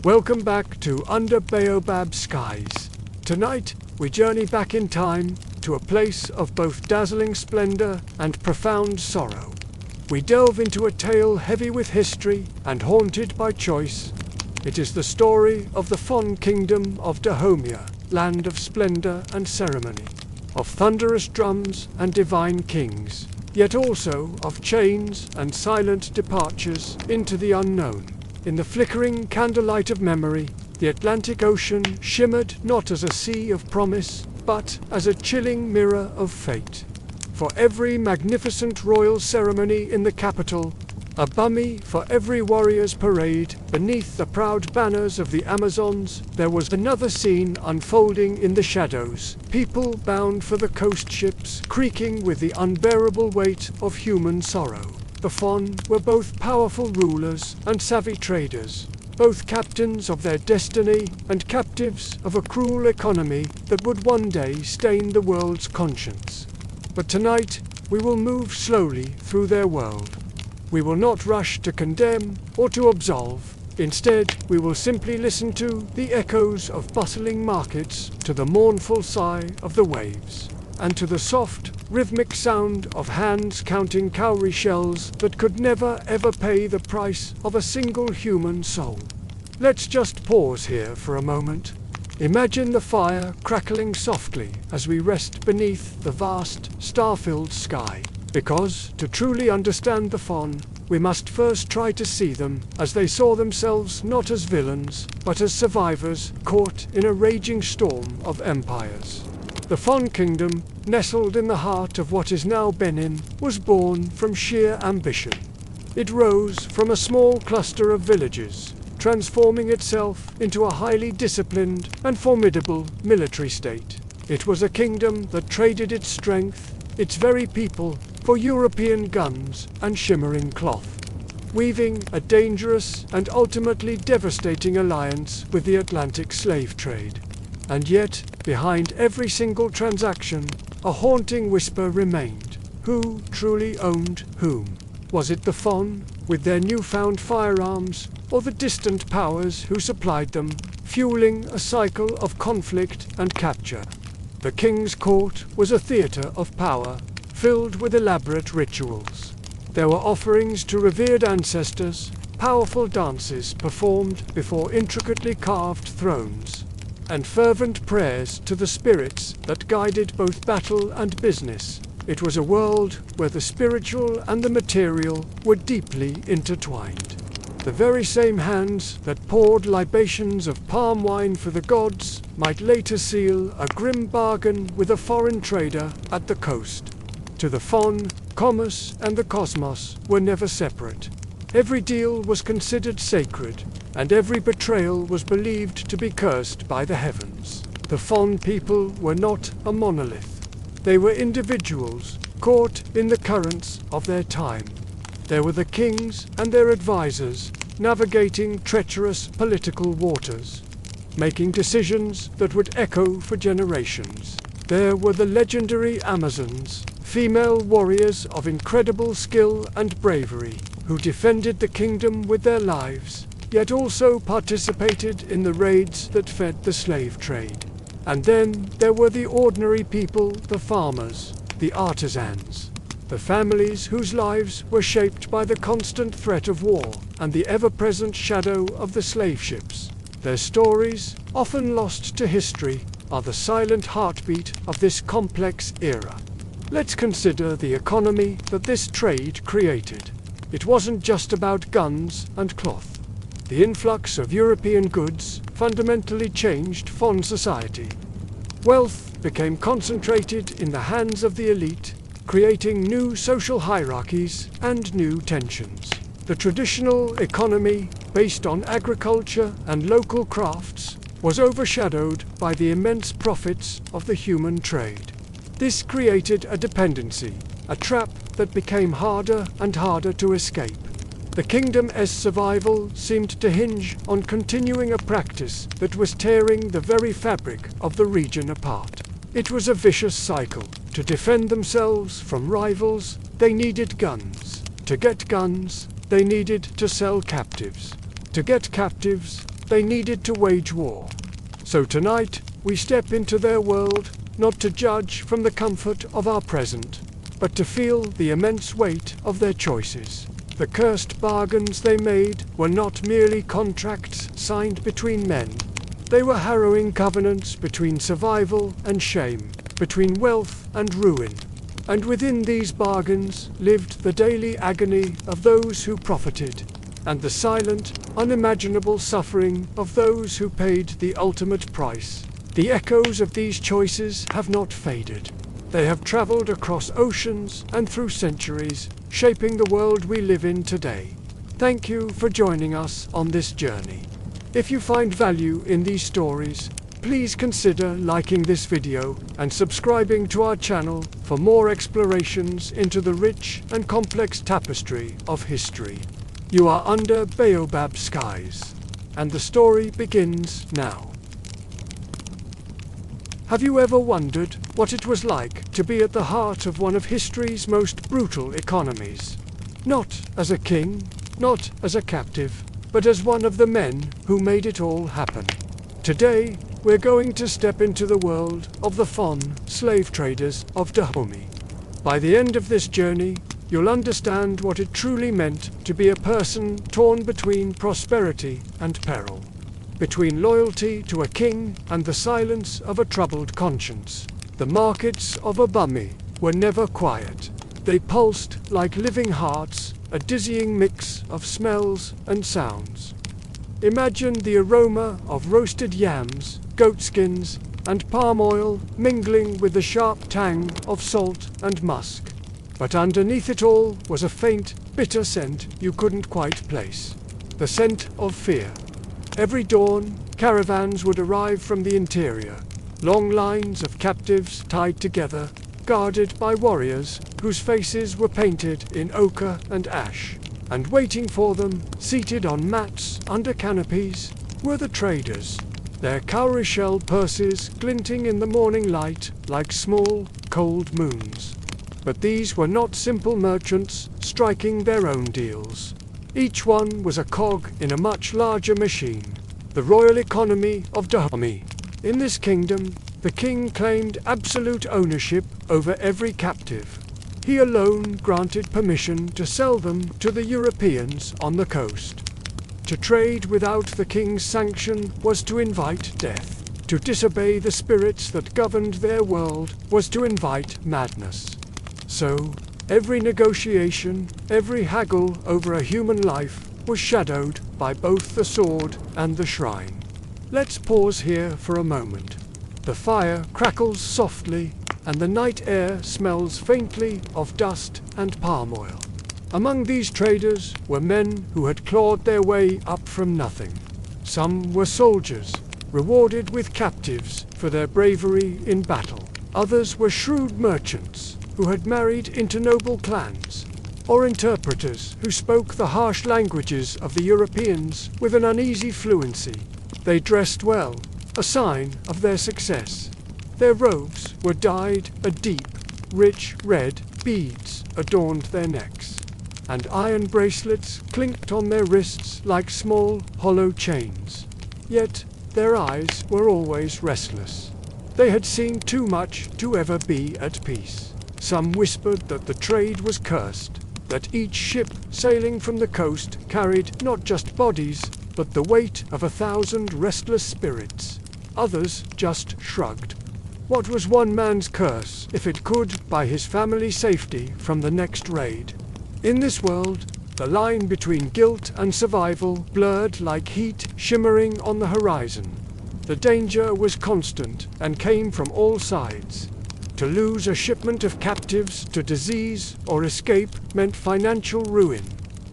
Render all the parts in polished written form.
Welcome back to Under Baobab Skies. Tonight, we journey back in time to a place of both dazzling splendor and profound sorrow. We delve into a tale heavy with history and haunted by choice. It is the story of the Fon Kingdom of Dahomey, land of splendor and ceremony, of thunderous drums and divine kings, yet also of chains and silent departures into the unknown. In the flickering candlelight of memory, the Atlantic Ocean shimmered not as a sea of promise, but as a chilling mirror of fate. For every magnificent royal ceremony in the capital, a bummy for every warrior's parade, beneath the proud banners of the Amazons, there was another scene unfolding in the shadows, people bound for the coast ships, creaking with the unbearable weight of human sorrow. The Fon were both powerful rulers and savvy traders, both captains of their destiny and captives of a cruel economy that would one day stain the world's conscience. But tonight, we will move slowly through their world. We will not rush to condemn or to absolve. Instead, we will simply listen to the echoes of bustling markets, to the mournful sigh of the waves, and to the soft, rhythmic sound of hands counting cowrie shells that could never ever pay the price of a single human soul. Let's just pause here for a moment. Imagine the fire crackling softly as we rest beneath the vast, star-filled sky. Because, to truly understand the Fon, we must first try to see them as they saw themselves, not as villains, but as survivors caught in a raging storm of empires. The Fon Kingdom, nestled in the heart of what is now Benin, was born from sheer ambition. It rose from a small cluster of villages, transforming itself into a highly disciplined and formidable military state. It was a kingdom that traded its strength, its very people, for European guns and shimmering cloth, weaving a dangerous and ultimately devastating alliance with the Atlantic slave trade. And yet, behind every single transaction, a haunting whisper remained. Who truly owned whom? Was it the Fon, with their newfound firearms, or the distant powers who supplied them, fueling a cycle of conflict and capture? The king's court was a theater of power, filled with elaborate rituals. There were offerings to revered ancestors, powerful dances performed before intricately carved thrones, and fervent prayers to the spirits that guided both battle and business. It was a world where the spiritual and the material were deeply intertwined. The very same hands that poured libations of palm wine for the gods might later seal a grim bargain with a foreign trader at the coast. To the Fon, commerce and the cosmos were never separate. Every deal was considered sacred, and every betrayal was believed to be cursed by the heavens. The Fon people were not a monolith. They were individuals, caught in the currents of their time. There were the kings and their advisors, navigating treacherous political waters, making decisions that would echo for generations. There were the legendary Amazons, female warriors of incredible skill and bravery, who defended the kingdom with their lives, yet also participated in the raids that fed the slave trade. And then there were the ordinary people, the farmers, the artisans, the families whose lives were shaped by the constant threat of war and the ever-present shadow of the slave ships. Their stories, often lost to history, are the silent heartbeat of this complex era. Let's consider the economy that this trade created. It wasn't just about guns and cloth. The influx of European goods fundamentally changed Fon society. Wealth became concentrated in the hands of the elite, creating new social hierarchies and new tensions. The traditional economy, based on agriculture and local crafts, was overshadowed by the immense profits of the human trade. This created a dependency, a trap that became harder and harder to escape. The kingdom's survival seemed to hinge on continuing a practice that was tearing the very fabric of the region apart. It was a vicious cycle. To defend themselves from rivals, they needed guns. To get guns, they needed to sell captives. To get captives, they needed to wage war. So tonight, we step into their world, not to judge from the comfort of our present, but to feel the immense weight of their choices. The cursed bargains they made were not merely contracts signed between men. They were harrowing covenants between survival and shame, between wealth and ruin. And within these bargains lived the daily agony of those who profited, and the silent, unimaginable suffering of those who paid the ultimate price. The echoes of these choices have not faded. They have traveled across oceans and through centuries, shaping the world we live in today. Thank you for joining us on this journey. If you find value in these stories, please consider liking this video and subscribing to our channel for more explorations into the rich and complex tapestry of history. You are under Baobab skies, and the story begins now. Have you ever wondered what it was like to be at the heart of one of history's most brutal economies? Not as a king, not as a captive, but as one of the men who made it all happen. Today, we're going to step into the world of the Fon slave traders of Dahomey. By the end of this journey, you'll understand what it truly meant to be a person torn between prosperity and peril, between loyalty to a king and the silence of a troubled conscience. The markets of Abumi were never quiet. They pulsed like living hearts, a dizzying mix of smells and sounds. Imagine the aroma of roasted yams, goatskins, and palm oil mingling with the sharp tang of salt and musk. But underneath it all was a faint, bitter scent you couldn't quite place. The scent of fear. Every dawn, caravans would arrive from the interior, long lines of captives tied together, guarded by warriors whose faces were painted in ochre and ash. And waiting for them, seated on mats under canopies, were the traders, their cowrie shell purses glinting in the morning light like small, cold moons. But these were not simple merchants striking their own deals. Each one was a cog in a much larger machine, the royal economy of Dahomey. In this kingdom, the king claimed absolute ownership over every captive. He alone granted permission to sell them to the Europeans on the coast. To trade without the king's sanction was to invite death. To disobey the spirits that governed their world was to invite madness. So, every negotiation, every haggle over a human life was shadowed by both the sword and the shrine. Let's pause here for a moment. The fire crackles softly, and the night air smells faintly of dust and palm oil. Among these traders were men who had clawed their way up from nothing. Some were soldiers, rewarded with captives for their bravery in battle. Others were shrewd merchants who had married into noble clans, or interpreters who spoke the harsh languages of the Europeans with an uneasy fluency. They dressed well, a sign of their success. Their robes were dyed a deep, rich red, beads adorned their necks, and iron bracelets clinked on their wrists like small, hollow chains. Yet their eyes were always restless. They had seen too much to ever be at peace. Some whispered that the trade was cursed, that each ship sailing from the coast carried not just bodies, but the weight of 1,000 restless spirits. Others just shrugged. What was one man's curse if it could buy his family safety from the next raid? In this world, the line between guilt and survival blurred like heat shimmering on the horizon. The danger was constant and came from all sides. To lose a shipment of captives to disease or escape meant financial ruin.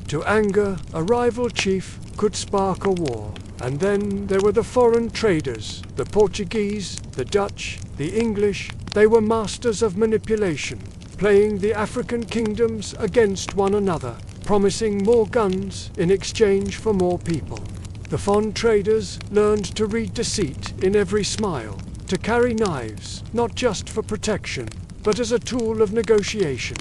To anger a rival chief could spark a war. And then there were the foreign traders, the Portuguese, the Dutch, the English. They were masters of manipulation, playing the African kingdoms against one another, promising more guns in exchange for more people. The Fon traders learned to read deceit in every smile, to carry knives, not just for protection, but as a tool of negotiation.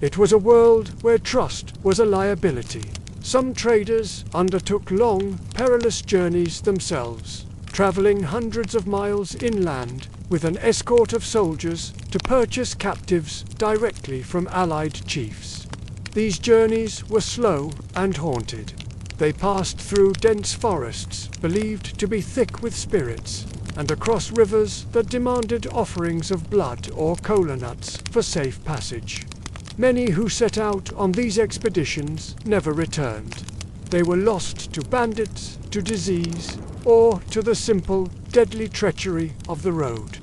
It was a world where trust was a liability. Some traders undertook long, perilous journeys themselves, traveling hundreds of miles inland with an escort of soldiers to purchase captives directly from allied chiefs. These journeys were slow and haunted. They passed through dense forests believed to be thick with spirits, and across rivers that demanded offerings of blood or kola nuts for safe passage. Many who set out on these expeditions never returned. They were lost to bandits, to disease, or to the simple, deadly treachery of the road.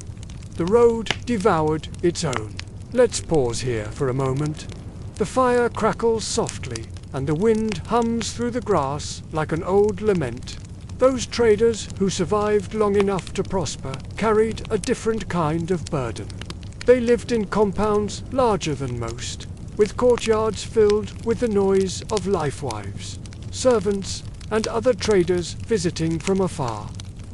The road devoured its own. Let's pause here for a moment. The fire crackles softly, and the wind hums through the grass like an old lament. Those traders who survived long enough to prosper carried a different kind of burden. They lived in compounds larger than most, with courtyards filled with the noise of lifewives, servants, and other traders visiting from afar.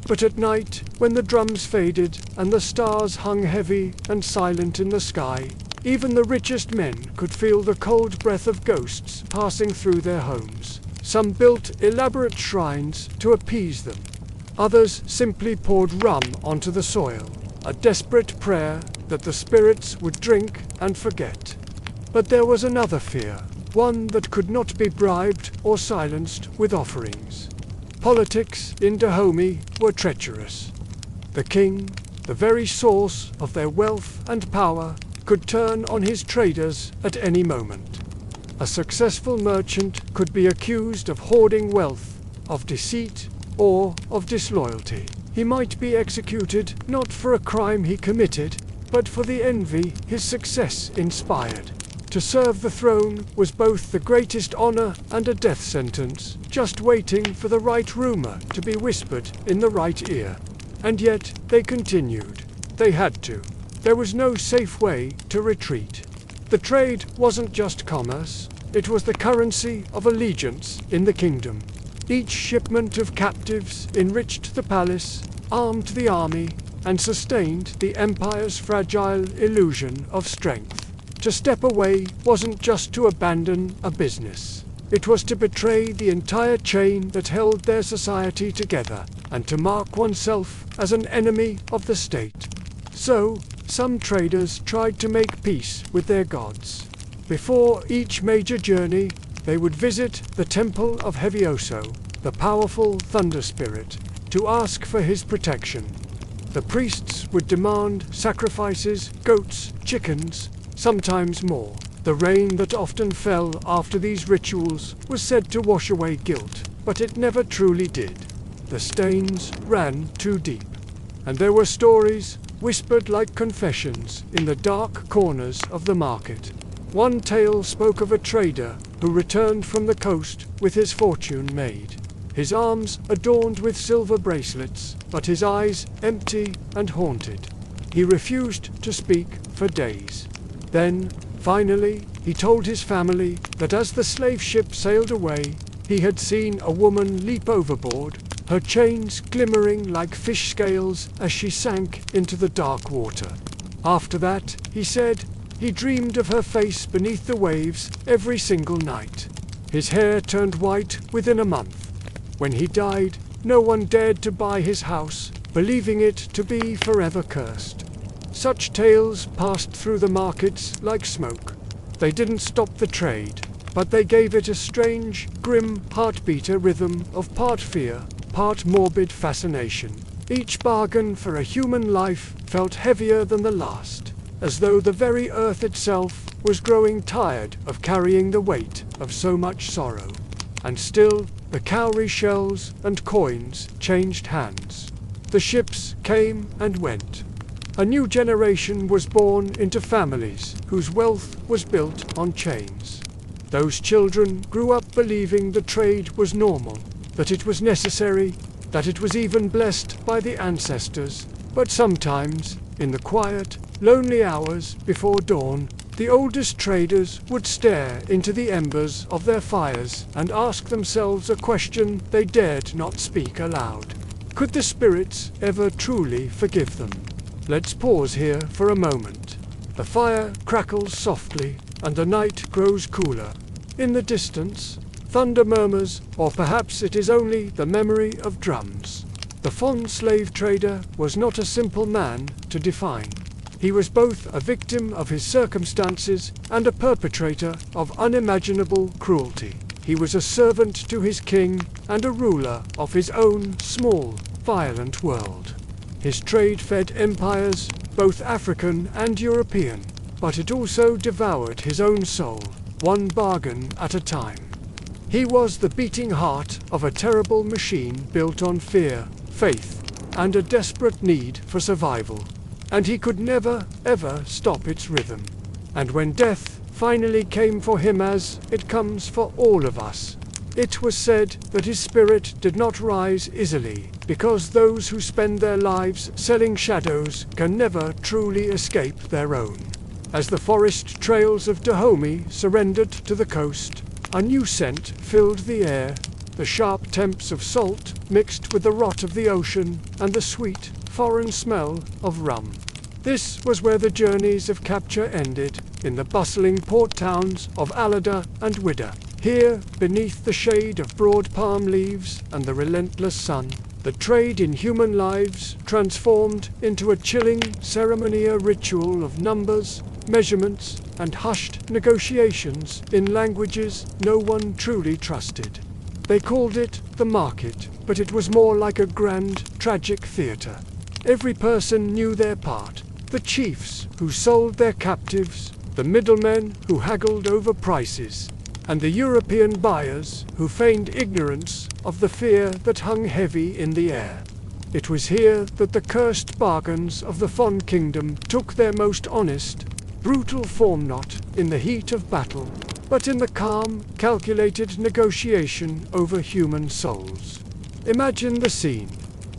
But at night, when the drums faded and the stars hung heavy and silent in the sky, even the richest men could feel the cold breath of ghosts passing through their homes. Some built elaborate shrines to appease them. Others simply poured rum onto the soil, a desperate prayer that the spirits would drink and forget. But there was another fear, one that could not be bribed or silenced with offerings. Politics in Dahomey were treacherous. The king, the very source of their wealth and power, could turn on his traders at any moment. A successful merchant could be accused of hoarding wealth, of deceit, or of disloyalty. He might be executed not for a crime he committed, but for the envy his success inspired. To serve the throne was both the greatest honor and a death sentence, just waiting for the right rumor to be whispered in the right ear. And yet they continued. They had to. There was no safe way to retreat. The trade wasn't just commerce, it was the currency of allegiance in the kingdom. Each shipment of captives enriched the palace, armed the army, and sustained the empire's fragile illusion of strength. To step away wasn't just to abandon a business. It was to betray the entire chain that held their society together, and to mark oneself as an enemy of the state. So, some traders tried to make peace with their gods. Before each major journey, they would visit the temple of Hevioso, the powerful thunder spirit, to ask for his protection. The priests would demand sacrifices, goats, chickens, sometimes more. The rain that often fell after these rituals was said to wash away guilt, but it never truly did. The stains ran too deep. And there were stories, whispered like confessions, in the dark corners of the market. One tale spoke of a trader who returned from the coast with his fortune made. His arms adorned with silver bracelets, but his eyes empty and haunted. He refused to speak for days. Then, finally, he told his family that as the slave ship sailed away, he had seen a woman leap overboard, her chains glimmering like fish scales as she sank into the dark water. After that, he said, he dreamed of her face beneath the waves every single night. His hair turned white within a month. When he died, no one dared to buy his house, believing it to be forever cursed. Such tales passed through the markets like smoke. They didn't stop the trade, but they gave it a strange, grim, heartbeater rhythm of part fear, part morbid fascination. Each bargain for a human life felt heavier than the last, as though the very earth itself was growing tired of carrying the weight of so much sorrow. And still, the cowrie shells and coins changed hands. The ships came and went. A new generation was born into families whose wealth was built on chains. Those children grew up believing the trade was normal, that it was necessary, that it was even blessed by the ancestors. But sometimes, in the quiet, lonely hours before dawn, the oldest traders would stare into the embers of their fires and ask themselves a question they dared not speak aloud. Could the spirits ever truly forgive them? Let's pause here for a moment. The fire crackles softly, and the night grows cooler. In the distance, thunder murmurs, or perhaps it is only the memory of drums. The fond slave trader was not a simple man to define. He was both a victim of his circumstances and a perpetrator of unimaginable cruelty. He was a servant to his king and a ruler of his own small, violent world. His trade fed empires, both African and European, but it also devoured his own soul, one bargain at a time. He was the beating heart of a terrible machine built on fear, faith, and a desperate need for survival, and he could never, ever stop its rhythm. And when death finally came for him, as it comes for all of us, it was said that his spirit did not rise easily, because those who spend their lives selling shadows can never truly escape their own. As the forest trails of Dahomey surrendered to the coast, a new scent filled the air, the sharp temps of salt mixed with the rot of the ocean and the sweet, foreign smell of rum. This was where the journeys of capture ended, in the bustling port towns of Alada and Wida. Here, beneath the shade of broad palm leaves and the relentless sun, the trade in human lives transformed into a chilling ceremonial ritual of numbers, measurements, and hushed negotiations in languages no one truly trusted. They called it the market, but it was more like a grand, tragic theatre. Every person knew their part: the chiefs who sold their captives, the middlemen who haggled over prices, and the European buyers who feigned ignorance of the fear that hung heavy in the air. It was here that the cursed bargains of the Fon Kingdom took their most honest, brutal form, not in the heat of battle, but in the calm, calculated negotiation over human souls. Imagine the scene.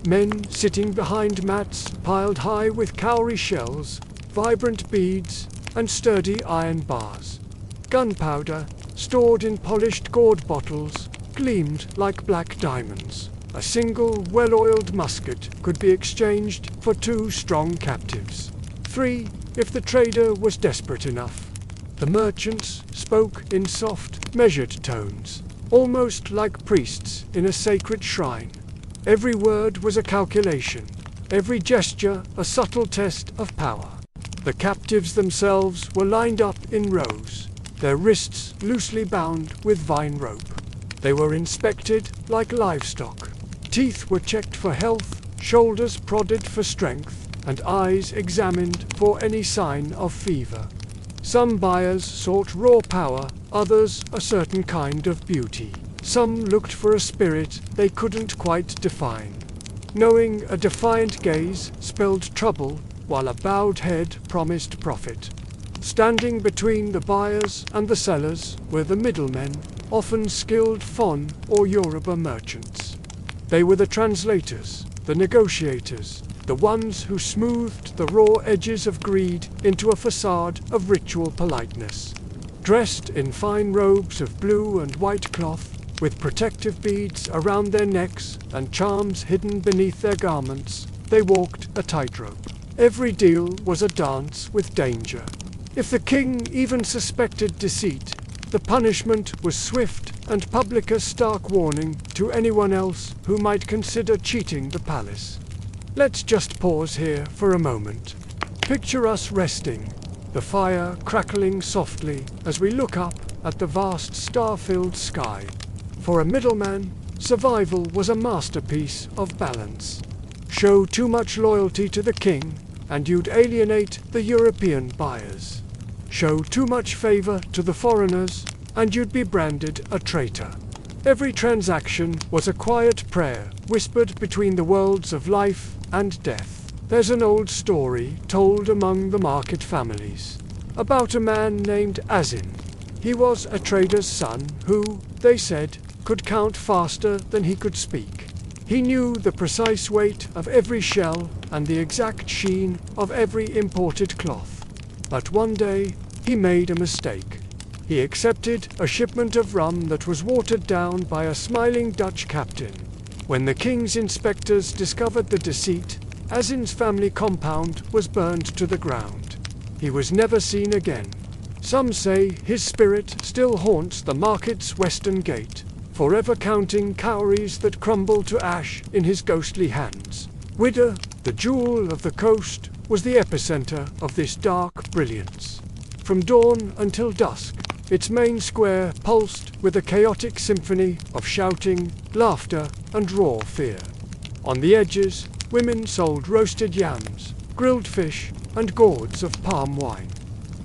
Men sitting behind mats piled high with cowrie shells, vibrant beads, and sturdy iron bars. Gunpowder, stored in polished gourd bottles, gleamed like black diamonds. A single well-oiled musket could be exchanged for 2 strong captives. 3, if the trader was desperate enough. The merchants spoke in soft, measured tones, almost like priests in a sacred shrine. Every word was a calculation, every gesture a subtle test of power. The captives themselves were lined up in rows, their wrists loosely bound with vine rope. They were inspected like livestock. Teeth were checked for health, shoulders prodded for strength, and eyes examined for any sign of fever. Some buyers sought raw power, others a certain kind of beauty. Some looked for a spirit they couldn't quite define. Knowing a defiant gaze spelled trouble, while a bowed head promised profit. Standing between the buyers and the sellers were the middlemen, often skilled Fon or Yoruba merchants. They were the translators, the negotiators, the ones who smoothed the raw edges of greed into a facade of ritual politeness. Dressed in fine robes of blue and white cloth, with protective beads around their necks and charms hidden beneath their garments, they walked a tightrope. Every deal was a dance with danger. If the king even suspected deceit, the punishment was swift and public, a stark warning to anyone else who might consider cheating the palace. Let's just pause here for a moment. Picture us resting, the fire crackling softly as we look up at the vast star-filled sky. For a middleman, survival was a masterpiece of balance. Show too much loyalty to the king, and you'd alienate the European buyers. Show too much favor to the foreigners, and you'd be branded a traitor. Every transaction was a quiet prayer, whispered between the worlds of life and death. There's an old story told among the market families about a man named Azin. He was a trader's son who, they said, could count faster than he could speak. He knew the precise weight of every shell and the exact sheen of every imported cloth. But one day, he made a mistake. He accepted a shipment of rum that was watered down by a smiling Dutch captain. When the king's inspectors discovered the deceit, Azin's family compound was burned to the ground. He was never seen again. Some say his spirit still haunts the market's western gate, forever counting cowries that crumbled to ash in his ghostly hands. Whydah, the jewel of the coast, was the epicenter of this dark brilliance. From dawn until dusk, its main square pulsed with a chaotic symphony of shouting, laughter, and raw fear. On the edges, women sold roasted yams, grilled fish, and gourds of palm wine.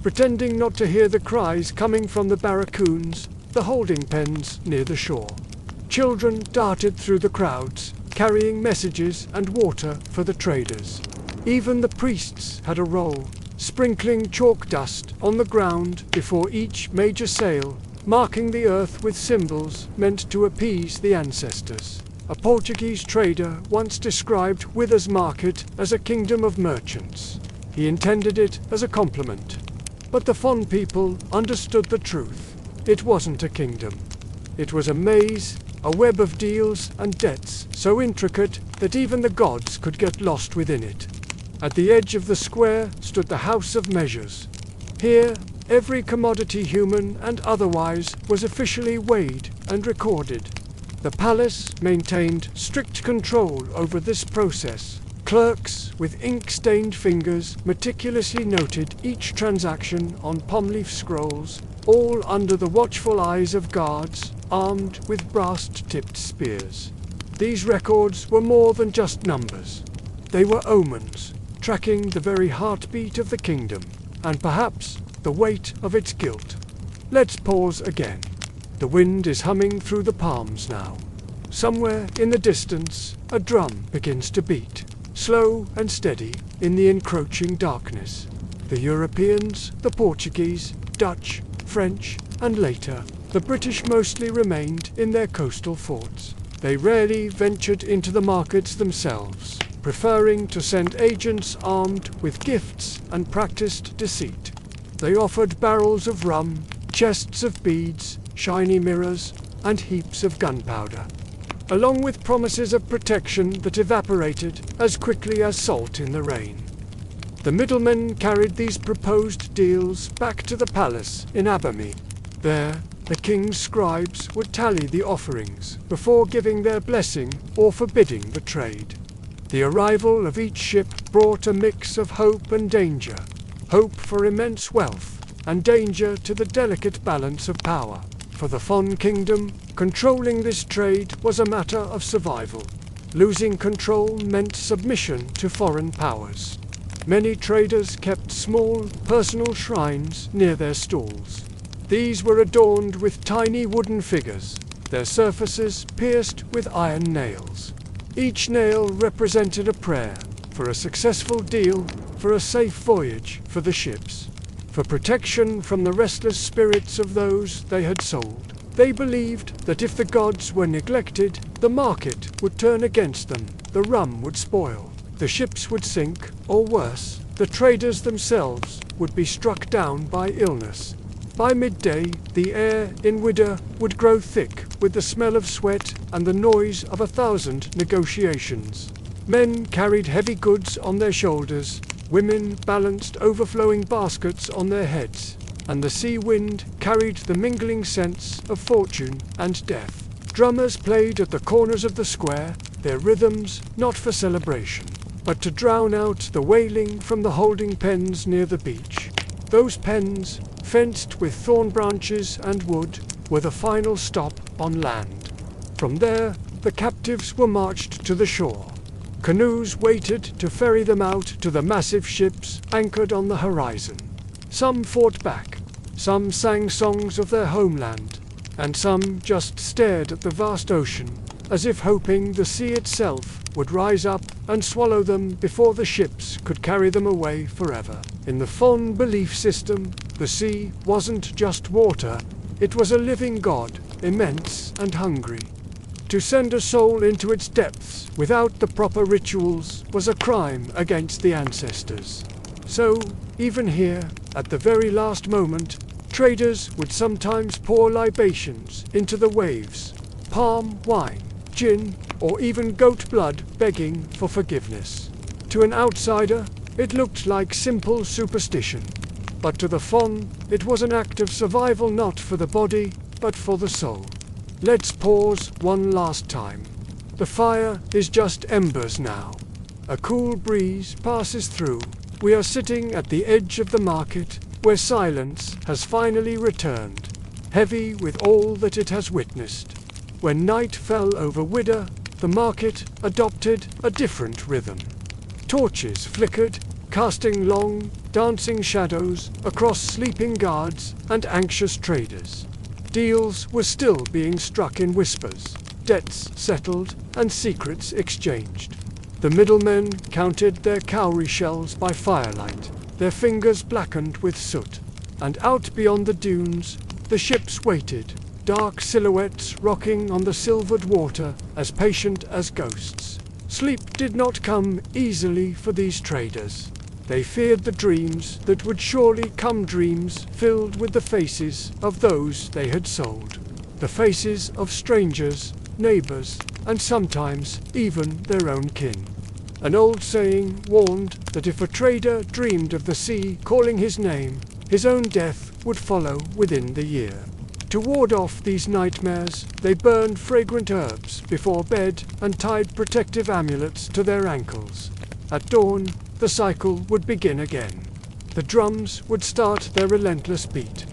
Pretending not to hear the cries coming from the barracoons, the holding pens near the shore. Children darted through the crowds, carrying messages and water for the traders. Even the priests had a role, sprinkling chalk dust on the ground before each major sale, marking the earth with symbols meant to appease the ancestors. A Portuguese trader once described Whyddah's market as a kingdom of merchants. He intended it as a compliment. But the Fon people understood the truth. It wasn't a kingdom. It was a maze, a web of deals and debts so intricate that even the gods could get lost within it. At the edge of the square stood the House of Measures. Here, every commodity, human and otherwise, was officially weighed and recorded. The palace maintained strict control over this process. Clerks with ink-stained fingers meticulously noted each transaction on palm-leaf scrolls, all under the watchful eyes of guards armed with brass-tipped spears. These records were more than just numbers. They were omens, tracking the very heartbeat of the kingdom, and perhaps the weight of its guilt. Let's pause again. The wind is humming through the palms now. Somewhere in the distance, a drum begins to beat, slow and steady in the encroaching darkness. The Europeans, the Portuguese, Dutch, French, and later, the British mostly remained in their coastal forts. They rarely ventured into the markets themselves, preferring to send agents armed with gifts and practiced deceit. They offered barrels of rum, chests of beads, shiny mirrors, and heaps of gunpowder, along with promises of protection that evaporated as quickly as salt in the rain. The middlemen carried these proposed deals back to the palace in Abermea. There, the king's scribes would tally the offerings before giving their blessing or forbidding the trade. The arrival of each ship brought a mix of hope and danger. Hope for immense wealth, and danger to the delicate balance of power. For the Fon kingdom, controlling this trade was a matter of survival. Losing control meant submission to foreign powers. Many traders kept small, personal shrines near their stalls. These were adorned with tiny wooden figures, their surfaces pierced with iron nails. Each nail represented a prayer for a successful deal, for a safe voyage for the ships, for protection from the restless spirits of those they had sold. They believed that if the gods were neglected, the market would turn against them, the rum would spoil, the ships would sink, or worse, the traders themselves would be struck down by illness. By midday, the air in Whydah would grow thick with the smell of sweat and the noise of 1,000 negotiations. Men carried heavy goods on their shoulders, women balanced overflowing baskets on their heads, and the sea wind carried the mingling scents of fortune and death. Drummers played at the corners of the square, their rhythms not for celebration, but to drown out the wailing from the holding pens near the beach. Those pens, fenced with thorn branches and wood, were the final stop on land. From there, the captives were marched to the shore. Canoes waited to ferry them out to the massive ships anchored on the horizon. Some fought back, some sang songs of their homeland, and some just stared at the vast ocean, as if hoping the sea itself would rise up and swallow them before the ships could carry them away forever. In the Fon belief system, the sea wasn't just water, it was a living god, immense and hungry. To send a soul into its depths without the proper rituals was a crime against the ancestors. So, even here, at the very last moment, traders would sometimes pour libations into the waves, palm wine, gin, or even goat blood, begging for forgiveness. To an outsider, it looked like simple superstition, but to the Fon, it was an act of survival not for the body, but for the soul. Let's pause one last time. The fire is just embers now. A cool breeze passes through. We are sitting at the edge of the market, where silence has finally returned, heavy with all that it has witnessed. When night fell over Widder, the market adopted a different rhythm. Torches flickered, casting long, dancing shadows across sleeping guards and anxious traders. Deals were still being struck in whispers, debts settled, and secrets exchanged. The middlemen counted their cowrie shells by firelight, their fingers blackened with soot. And out beyond the dunes, the ships waited, dark silhouettes rocking on the silvered water, as patient as ghosts. Sleep did not come easily for these traders. They feared the dreams that would surely come, dreams filled with the faces of those they had sold. The faces of strangers, neighbors, and sometimes even their own kin. An old saying warned that if a trader dreamed of the sea calling his name, his own death would follow within the year. To ward off these nightmares, they burned fragrant herbs before bed and tied protective amulets to their ankles. At dawn, the cycle would begin again. The drums would start their relentless beat.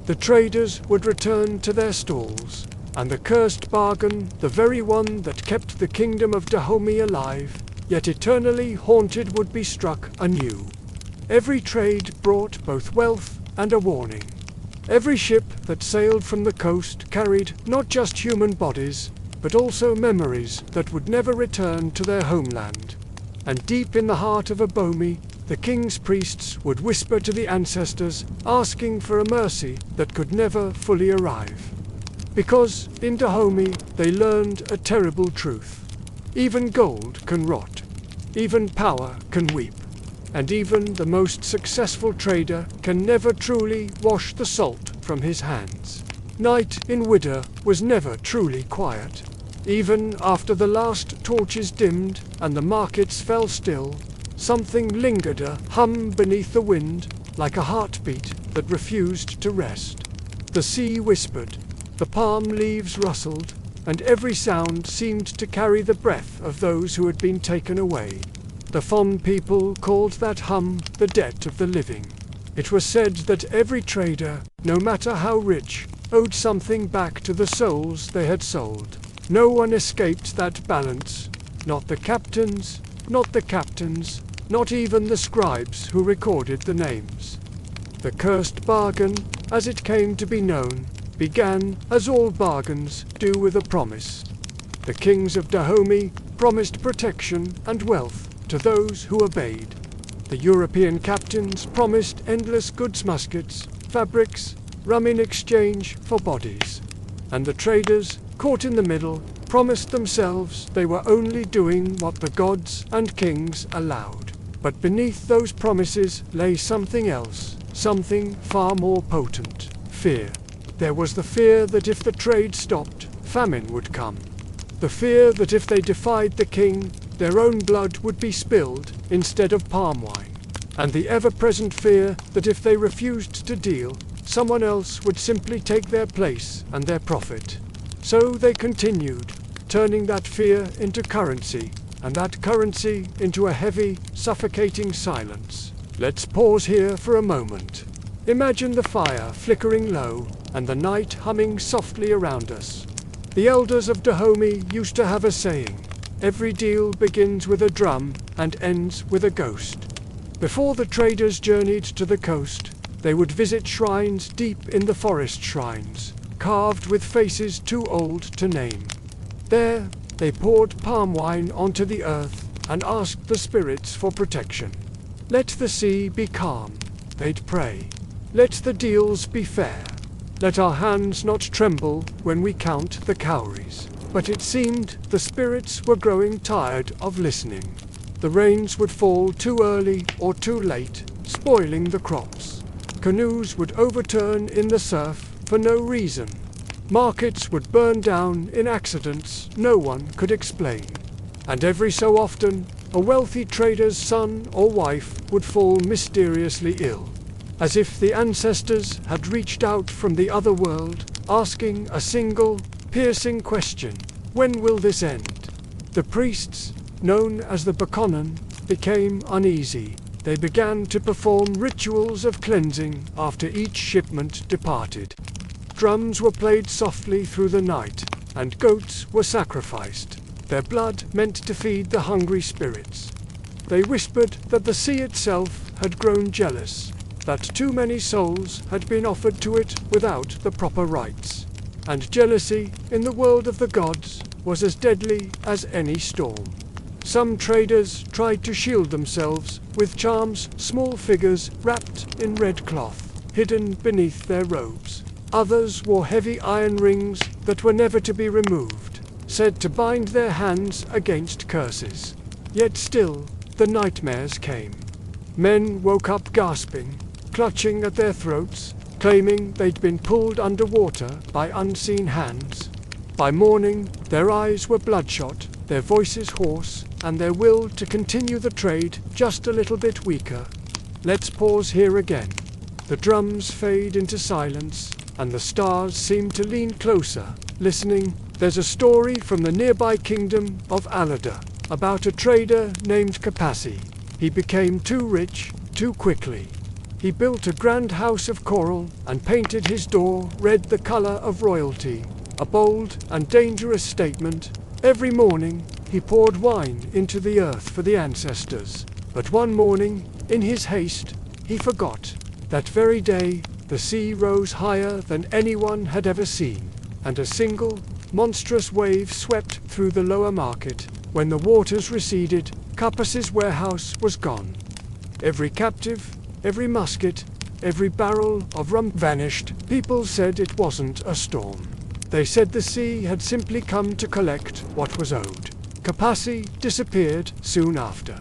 The traders would return to their stalls, and the cursed bargain, the very one that kept the kingdom of Dahomey alive, yet eternally haunted, would be struck anew. Every trade brought both wealth and a warning. Every ship that sailed from the coast carried not just human bodies, but also memories that would never return to their homeland. And deep in the heart of Abomi, the king's priests would whisper to the ancestors, asking for a mercy that could never fully arrive. Because in Dahomey they learned a terrible truth. Even gold can rot. Even power can weep. And even the most successful trader can never truly wash the salt from his hands. Night in Widder was never truly quiet. Even after the last torches dimmed and the markets fell still, something lingered, a hum beneath the wind, like a heartbeat that refused to rest. The sea whispered, the palm leaves rustled, and every sound seemed to carry the breath of those who had been taken away. The fond people called that hum the debt of the living. It was said that every trader, no matter how rich, owed something back to the souls they had sold. No one escaped that balance. Not the captains, not even the scribes who recorded the names. The cursed bargain, as it came to be known, began as all bargains do, with a promise. The kings of Dahomey promised protection and wealth to those who obeyed. The European captains promised endless goods, muskets, fabrics, rum in exchange for bodies. And the traders, caught in the middle, promised themselves they were only doing what the gods and kings allowed. But beneath those promises lay something else, something far more potent: fear. There was the fear that if the trade stopped, famine would come. The fear that if they defied the king, their own blood would be spilled instead of palm wine. And the ever-present fear that if they refused to deal, someone else would simply take their place and their profit. So they continued, turning that fear into currency, and that currency into a heavy, suffocating silence. Let's pause here for a moment. Imagine the fire flickering low, and the night humming softly around us. The elders of Dahomey used to have a saying: every deal begins with a drum and ends with a ghost. Before the traders journeyed to the coast, they would visit shrines deep in the forest, shrines carved with faces too old to name. There, they poured palm wine onto the earth and asked the spirits for protection. Let the sea be calm, they'd pray. Let the deals be fair. Let our hands not tremble when we count the cowries. But it seemed the spirits were growing tired of listening. The rains would fall too early or too late, spoiling the crops. Canoes would overturn in the surf for no reason. Markets would burn down in accidents no one could explain. And every so often, a wealthy trader's son or wife would fall mysteriously ill, as if the ancestors had reached out from the other world, asking a single, piercing question, when will this end? The priests, known as the Bakonnen, became uneasy. They began to perform rituals of cleansing after each shipment departed. Drums were played softly through the night, and goats were sacrificed. Their blood meant to feed the hungry spirits. They whispered that the sea itself had grown jealous, that too many souls had been offered to it without the proper rites. And jealousy, in the world of the gods, was as deadly as any storm. Some traders tried to shield themselves with charms, small figures wrapped in red cloth, hidden beneath their robes. Others wore heavy iron rings that were never to be removed, said to bind their hands against curses. Yet still, the nightmares came. Men woke up gasping, clutching at their throats, claiming they'd been pulled underwater by unseen hands. By morning, their eyes were bloodshot, their voices hoarse, and their will to continue the trade just a little bit weaker. Let's pause here again. The drums fade into silence, and the stars seem to lean closer, listening. There's a story from the nearby kingdom of Alada, about a trader named Kapasi. He became too rich, too quickly. He built a grand house of coral and painted his door red, the color of royalty, a bold and dangerous statement. Every morning, he poured wine into the earth for the ancestors. But one morning, in his haste, he forgot. That very day, the sea rose higher than anyone had ever seen, and a single, monstrous wave swept through the lower market. When the waters receded, Kapasi's warehouse was gone. Every captive, every musket, every barrel of rum vanished. People said it wasn't a storm. They said the sea had simply come to collect what was owed. Kapasi disappeared soon after.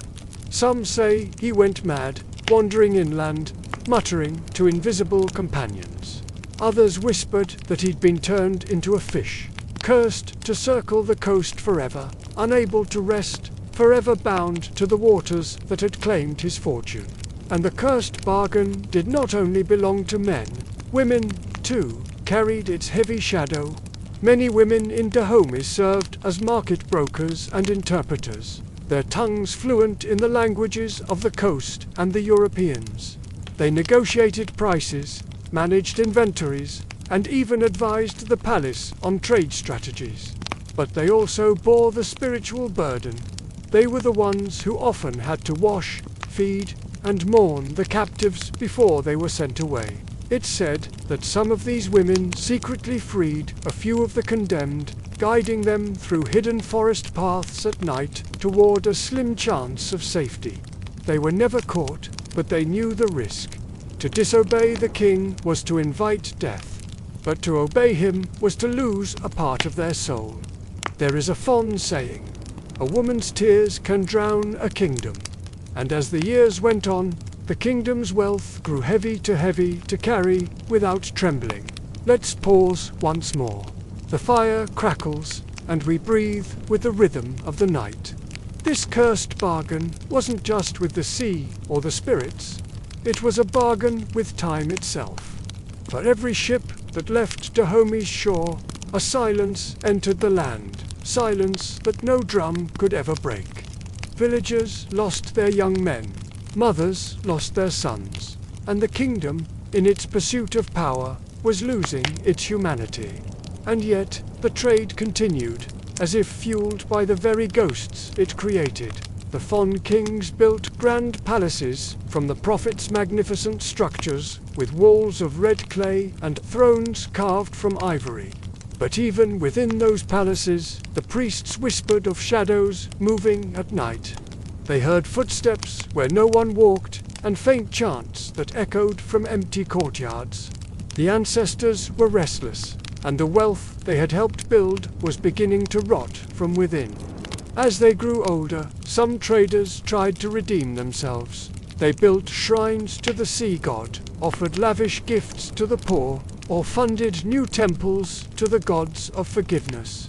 Some say he went mad, wandering inland, muttering to invisible companions. Others whispered that he'd been turned into a fish, cursed to circle the coast forever, unable to rest, forever bound to the waters that had claimed his fortune. And the cursed bargain did not only belong to men. Women, too, carried its heavy shadow. Many women in Dahomey served as market brokers and interpreters, their tongues fluent in the languages of the coast and the Europeans. They negotiated prices, managed inventories, and even advised the palace on trade strategies. But they also bore the spiritual burden. They were the ones who often had to wash, feed, and mourn the captives before they were sent away. It's said that some of these women secretly freed a few of the condemned, guiding them through hidden forest paths at night toward a slim chance of safety. They were never caught, but they knew the risk. To disobey the king was to invite death, but to obey him was to lose a part of their soul. There is a fond saying, "A woman's tears can drown a kingdom." And as the years went on, the kingdom's wealth grew heavy to carry without trembling. Let's pause once more. The fire crackles, and we breathe with the rhythm of the night. This cursed bargain wasn't just with the sea or the spirits. It was a bargain with time itself. For every ship that left Dahomey's shore, a silence entered the land, silence that no drum could ever break. Villagers lost their young men, mothers lost their sons, and the kingdom, in its pursuit of power, was losing its humanity. And yet, the trade continued, as if fueled by the very ghosts it created. The Fon kings built grand palaces from the prophet's magnificent structures, with walls of red clay and thrones carved from ivory. But even within those palaces, the priests whispered of shadows moving at night. They heard footsteps where no one walked, and faint chants that echoed from empty courtyards. The ancestors were restless, and the wealth they had helped build was beginning to rot from within. As they grew older, some traders tried to redeem themselves. They built shrines to the sea god, offered lavish gifts to the poor, or funded new temples to the gods of forgiveness.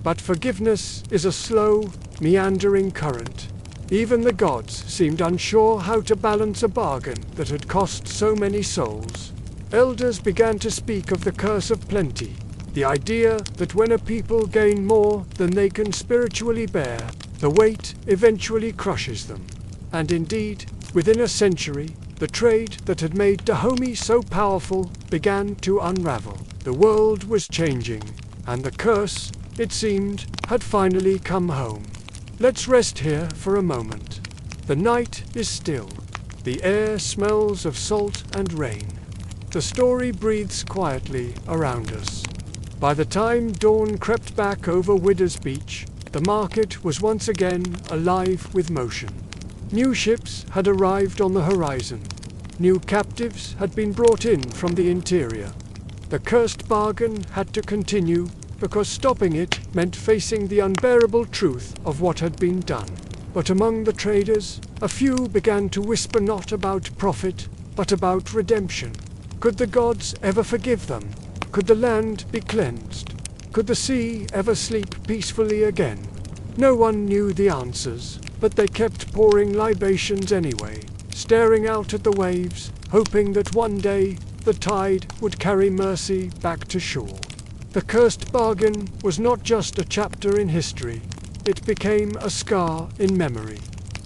But forgiveness is a slow, meandering current. Even the gods seemed unsure how to balance a bargain that had cost so many souls. Elders began to speak of the curse of plenty, The idea that when a people gain more than they can spiritually bear, the weight eventually crushes them. And indeed, within a century, the trade that had made Dahomey so powerful began to unravel. The world was changing, and the curse, it seemed, had finally come home. Let's rest here for a moment. The night is still. The air smells of salt and rain. The story breathes quietly around us. By the time dawn crept back over Widder's Beach, the market was once again alive with motion. New ships had arrived on the horizon. New captives had been brought in from the interior. The cursed bargain had to continue, because stopping it meant facing the unbearable truth of what had been done. But among the traders, a few began to whisper not about profit, but about redemption. Could the gods ever forgive them? Could the land be cleansed? Could the sea ever sleep peacefully again? No one knew the answers, but they kept pouring libations anyway, staring out at the waves, hoping that one day the tide would carry mercy back to shore. The cursed bargain was not just a chapter in history, it became a scar in memory.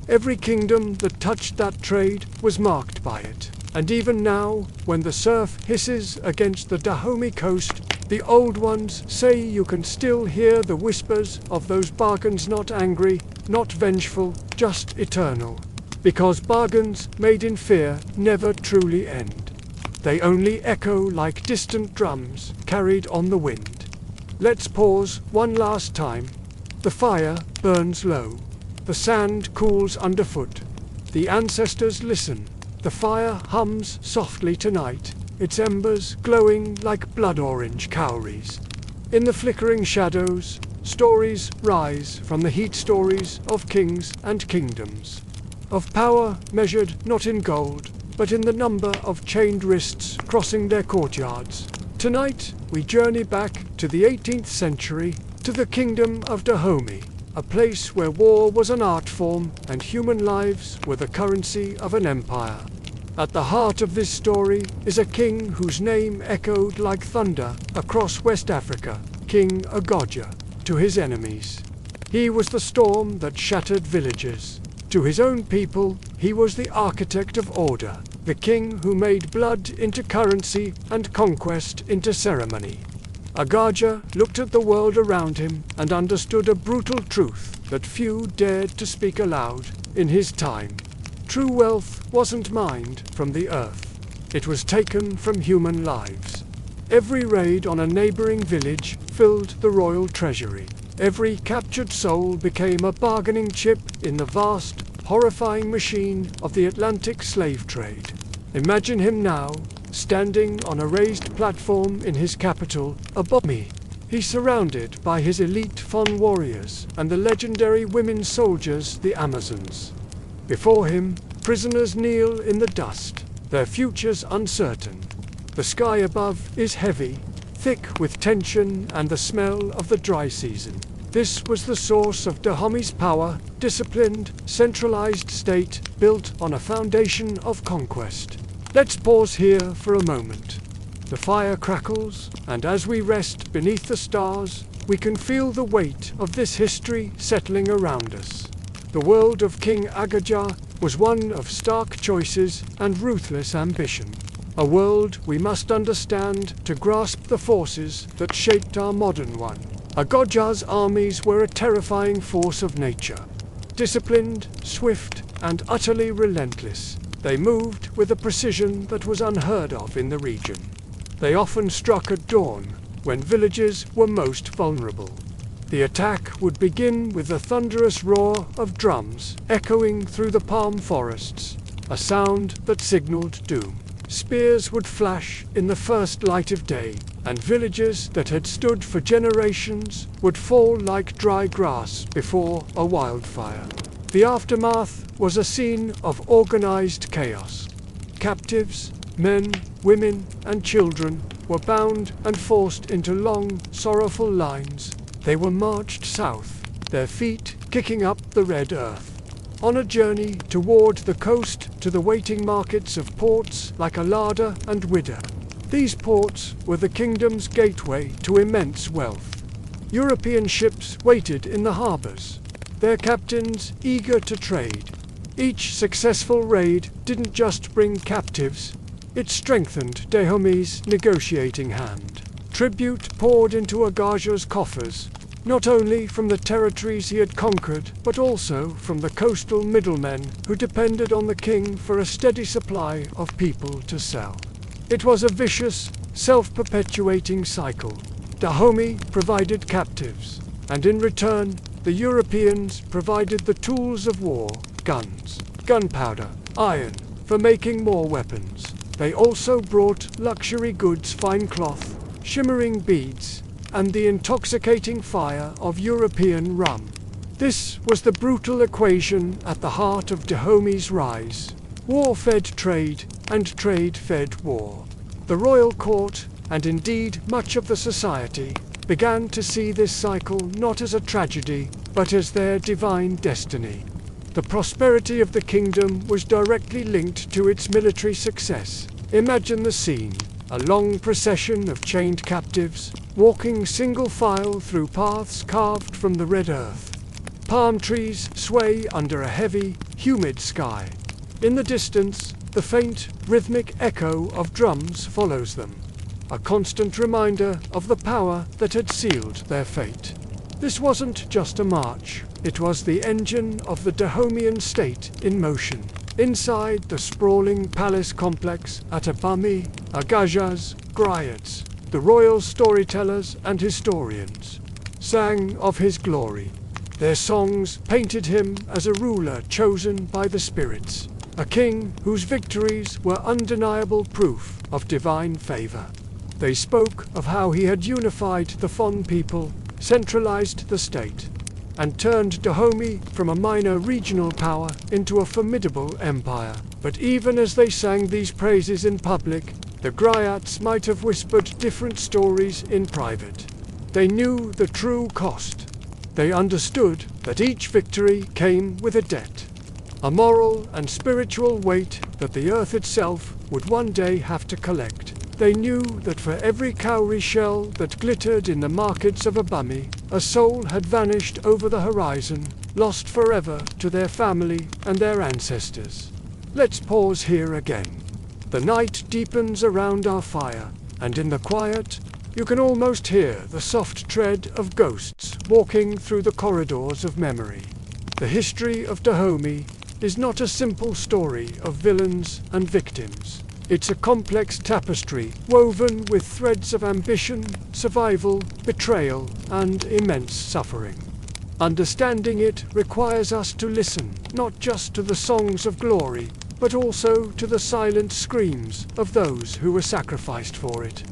Every kingdom that touched that trade was marked by it. And even now, when the surf hisses against the Dahomey coast, the old ones say you can still hear the whispers of those bargains, not angry, not vengeful, just eternal. Because bargains made in fear never truly end. They only echo like distant drums carried on the wind. Let's pause one last time. The fire burns low. The sand cools underfoot. The ancestors listen. The fire hums softly tonight, its embers glowing like blood-orange cowries. In the flickering shadows, stories rise from the heat, stories of kings and kingdoms. Of power measured not in gold, but in the number of chained wrists crossing their courtyards. Tonight, we journey back to the 18th century, to the kingdom of Dahomey, a place where war was an art form and human lives were the currency of an empire. At the heart of this story is a king whose name echoed like thunder across West Africa, King Agodja, to his enemies. He was the storm that shattered villages. To his own people, he was the architect of order, the king who made blood into currency and conquest into ceremony. Agodja looked at the world around him and understood a brutal truth that few dared to speak aloud in his time. True wealth wasn't mined from the earth. It was taken from human lives. Every raid on a neighboring village filled the royal treasury. Every captured soul became a bargaining chip in the vast, horrifying machine of the Atlantic slave trade. Imagine him now, standing on a raised platform in his capital, Baobab. He's surrounded by his elite Fon warriors and the legendary women soldiers, the Amazons. Before him, prisoners kneel in the dust, their futures uncertain. The sky above is heavy, thick with tension and the smell of the dry season. This was the source of Dahomey's power, disciplined, centralized state built on a foundation of conquest. Let's pause here for a moment. The fire crackles, and as we rest beneath the stars, we can feel the weight of this history settling around us. The world of King Agodja was one of stark choices and ruthless ambition. A world we must understand to grasp the forces that shaped our modern one. Agodja's armies were a terrifying force of nature. Disciplined, swift, and utterly relentless, they moved with a precision that was unheard of in the region. They often struck at dawn, when villages were most vulnerable. The attack would begin with the thunderous roar of drums echoing through the palm forests, a sound that signaled doom. Spears would flash in the first light of day, and villages that had stood for generations would fall like dry grass before a wildfire. The aftermath was a scene of organized chaos. Captives, men, women, and children were bound and forced into long, sorrowful lines. They were marched south, their feet kicking up the red earth, on a journey toward the coast to the waiting markets of ports like Alada and Widder. These ports were the kingdom's gateway to immense wealth. European ships waited in the harbours, their captains eager to trade. Each successful raid didn't just bring captives, it strengthened Dahome's negotiating hand. Tribute poured into Agaja's coffers, not only from the territories he had conquered, but also from the coastal middlemen who depended on the king for a steady supply of people to sell. It was a vicious, self-perpetuating cycle. Dahomey provided captives, and in return, the Europeans provided the tools of war, guns, gunpowder, iron, for making more weapons. They also brought luxury goods, fine cloth, shimmering beads, and the intoxicating fire of European rum. This was the brutal equation at the heart of Dahomey's rise. War fed trade, and trade fed war. The royal court, and indeed much of the society, began to see this cycle not as a tragedy, but as their divine destiny. The prosperity of the kingdom was directly linked to its military success. Imagine the scene. A long procession of chained captives, walking single file through paths carved from the red earth. Palm trees sway under a heavy, humid sky. In the distance, the faint, rhythmic echo of drums follows them, a constant reminder of the power that had sealed their fate. This wasn't just a march, it was the engine of the Dahomean state in motion. Inside the sprawling palace complex at Abami, Agajas, griots, the royal storytellers and historians sang of his glory. Their songs painted him as a ruler chosen by the spirits, a king whose victories were undeniable proof of divine favor. They spoke of how he had unified the Fon people, centralized the state, and turned Dahomey from a minor regional power into a formidable empire. But even as they sang these praises in public, the griots might have whispered different stories in private. They knew the true cost. They understood that each victory came with a debt, a moral and spiritual weight that the earth itself would one day have to collect. They knew that for every cowrie shell that glittered in the markets of Abami, a soul had vanished over the horizon, lost forever to their family and their ancestors. Let's pause here again. The night deepens around our fire, and in the quiet, you can almost hear the soft tread of ghosts walking through the corridors of memory. The history of Dahomey is not a simple story of villains and victims. It's a complex tapestry woven with threads of ambition, survival, betrayal, and immense suffering. Understanding it requires us to listen, not just to the songs of glory, but also to the silent screams of those who were sacrificed for it.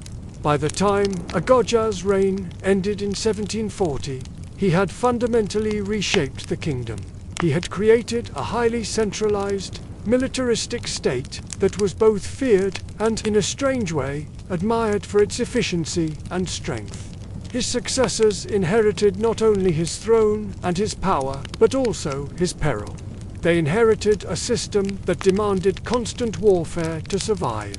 By the time Agaja's reign ended in 1740, he had fundamentally reshaped the kingdom. He had created a highly centralized, militaristic state that was both feared and, in a strange way, admired for its efficiency and strength. His successors inherited not only his throne and his power, but also his peril. They inherited a system that demanded constant warfare to survive.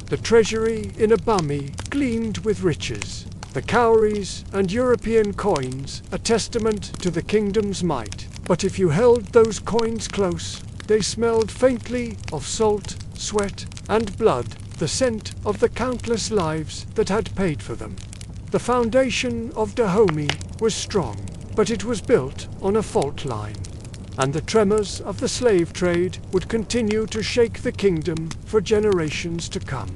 The treasury in Abami gleamed with riches, the cowries and European coins a testament to the kingdom's might. But if you held those coins close, they smelled faintly of salt, sweat, and blood, the scent of the countless lives that had paid for them. The foundation of Dahomey was strong, but it was built on a fault line, and the tremors of the slave trade would continue to shake the kingdom for generations to come.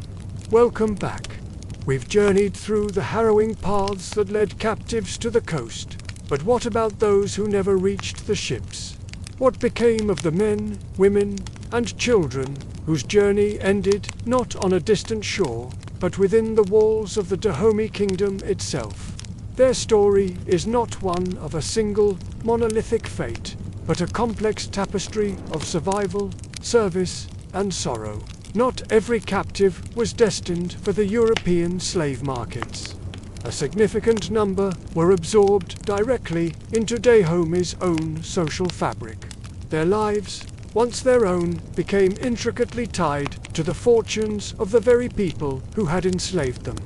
Welcome back. We've journeyed through the harrowing paths that led captives to the coast, but what about those who never reached the ships? What became of the men, women, and children whose journey ended not on a distant shore, but within the walls of the Dahomey kingdom itself? Their story is not one of a single, monolithic fate, but a complex tapestry of survival, service, and sorrow. Not every captive was destined for the European slave markets. A significant number were absorbed directly into Dahomey's own social fabric. Their lives, once their own, became intricately tied to the fortunes of the very people who had enslaved them.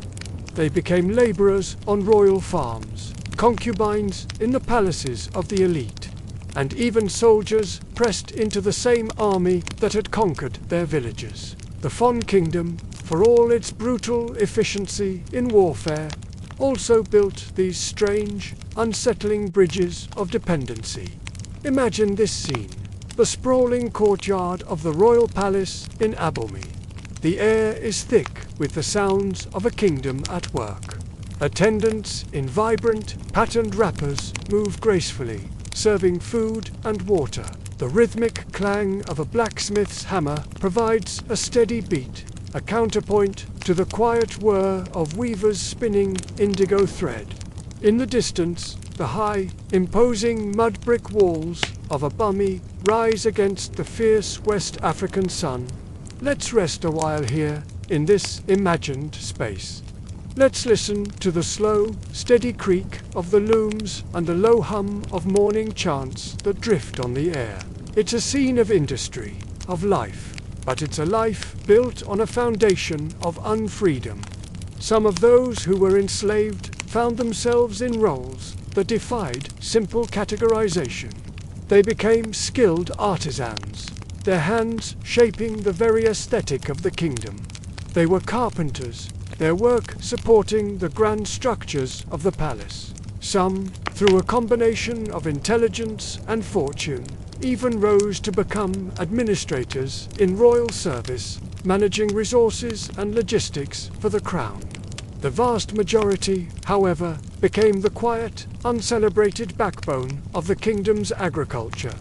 They became laborers on royal farms, concubines in the palaces of the elite, and even soldiers pressed into the same army that had conquered their villages. The Fon Kingdom, for all its brutal efficiency in warfare, also built these strange, unsettling bridges of dependency. Imagine this scene: the sprawling courtyard of the royal palace in Abomi. The air is thick with the sounds of a kingdom at work. Attendants in vibrant, patterned wrappers move gracefully, serving food and water. The rhythmic clang of a blacksmith's hammer provides a steady beat, a counterpoint to the quiet whir of weavers spinning indigo thread. In the distance, the high, imposing mud brick walls of Abomi rise against the fierce West African sun. Let's rest a while here, in this imagined space. Let's listen to the slow, steady creak of the looms and the low hum of morning chants that drift on the air. It's a scene of industry, of life, but it's a life built on a foundation of unfreedom. Some of those who were enslaved found themselves in roles that defied simple categorization. They became skilled artisans, their hands shaping the very aesthetic of the kingdom. They were carpenters, their work supporting the grand structures of the palace. Some, through a combination of intelligence and fortune, even rose to become administrators in royal service, managing resources and logistics for the crown. The vast majority, however, became the quiet, uncelebrated backbone of the kingdom's agriculture.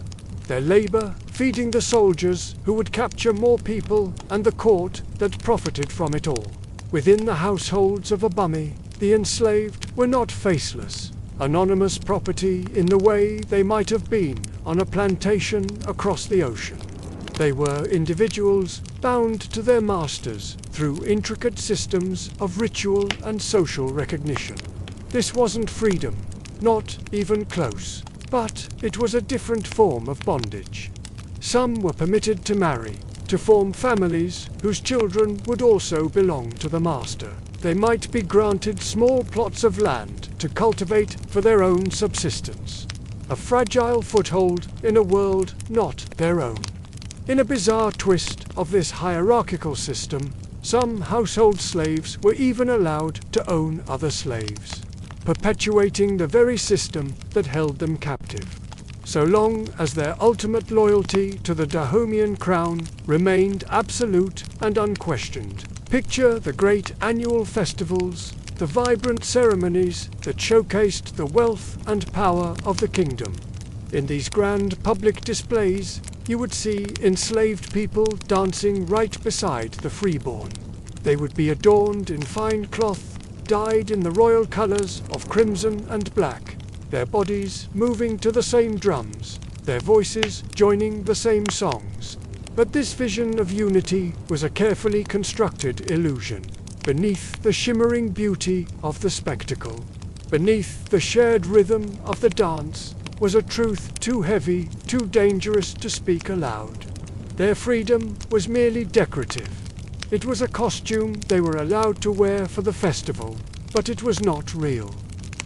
Their labor feeding the soldiers who would capture more people and the court that profited from it all. Within the households of Abomi, the enslaved were not faceless, anonymous property in the way they might have been on a plantation across the ocean. They were individuals bound to their masters through intricate systems of ritual and social recognition. This wasn't freedom, not even close, but it was a different form of bondage. Some were permitted to marry, to form families whose children would also belong to the master. They might be granted small plots of land to cultivate for their own subsistence. A fragile foothold in a world not their own. In a bizarre twist of this hierarchical system, some household slaves were even allowed to own other slaves, perpetuating the very system that held them captive, so long as their ultimate loyalty to the Dahomean crown remained absolute and unquestioned. Picture the great annual festivals, the vibrant ceremonies that showcased the wealth and power of the kingdom. In these grand public displays, you would see enslaved people dancing right beside the freeborn. They would be adorned in fine cloth, dyed in the royal colors of crimson and black, their bodies moving to the same drums, their voices joining the same songs. But this vision of unity was a carefully constructed illusion. Beneath the shimmering beauty of the spectacle, beneath the shared rhythm of the dance, was a truth too heavy, too dangerous to speak aloud. Their freedom was merely decorative. It was a costume they were allowed to wear for the festival, but it was not real.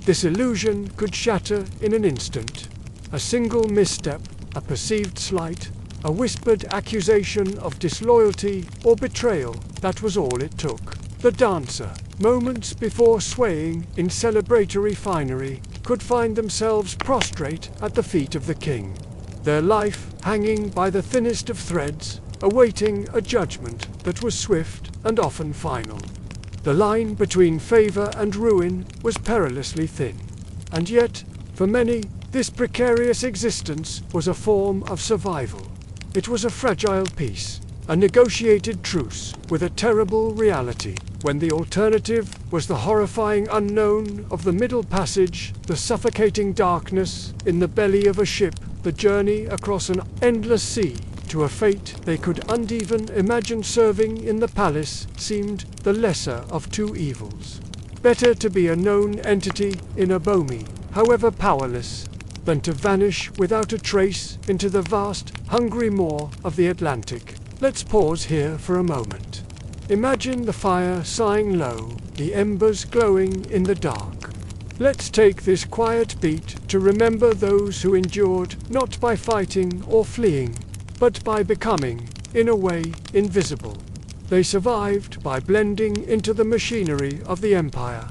This illusion could shatter in an instant. A single misstep, a perceived slight, a whispered accusation of disloyalty or betrayal, that was all it took. The dancer, moments before swaying in celebratory finery, could find themselves prostrate at the feet of the king, their life hanging by the thinnest of threads, awaiting a judgment that was swift and often final. The line between favor and ruin was perilously thin. And yet, for many, this precarious existence was a form of survival. It was a fragile peace, a negotiated truce with a terrible reality, when the alternative was the horrifying unknown of the Middle Passage, the suffocating darkness in the belly of a ship, the journey across an endless sea to a fate they could not even imagine. Serving in the palace seemed the lesser of two evils. Better to be a known entity in Abomi, however powerless, than to vanish without a trace into the vast, hungry maw of the Atlantic. Let's pause here for a moment. Imagine the fire sighing low, the embers glowing in the dark. Let's take this quiet beat to remember those who endured not by fighting or fleeing, but by becoming, in a way, invisible. They survived by blending into the machinery of the empire,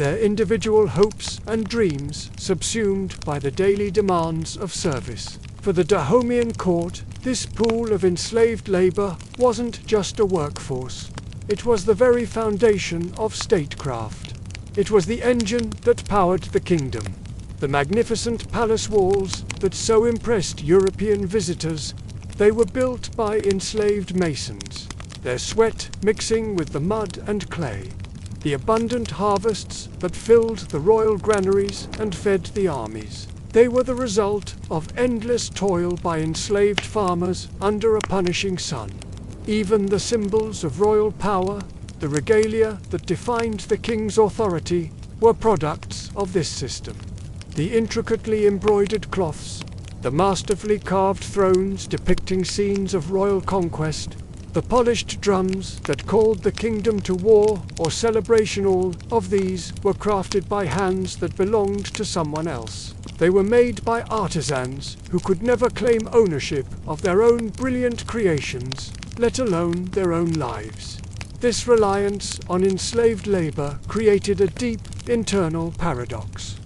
their individual hopes and dreams subsumed by the daily demands of service. For the Dahomean court, this pool of enslaved labor wasn't just a workforce. It was the very foundation of statecraft. It was the engine that powered the kingdom. The magnificent palace walls that so impressed European visitors, they were built by enslaved masons, their sweat mixing with the mud and clay. The abundant harvests that filled the royal granaries and fed the armies. They were the result of endless toil by enslaved farmers under a punishing sun. Even the symbols of royal power, the regalia that defined the king's authority, were products of this system. The intricately embroidered cloths, the masterfully carved thrones depicting scenes of royal conquest, the polished drums that called the kingdom to war or celebration, all of these were crafted by hands that belonged to someone else. They were made by artisans who could never claim ownership of their own brilliant creations, let alone their own lives. This reliance on enslaved labor created a deep internal paradox.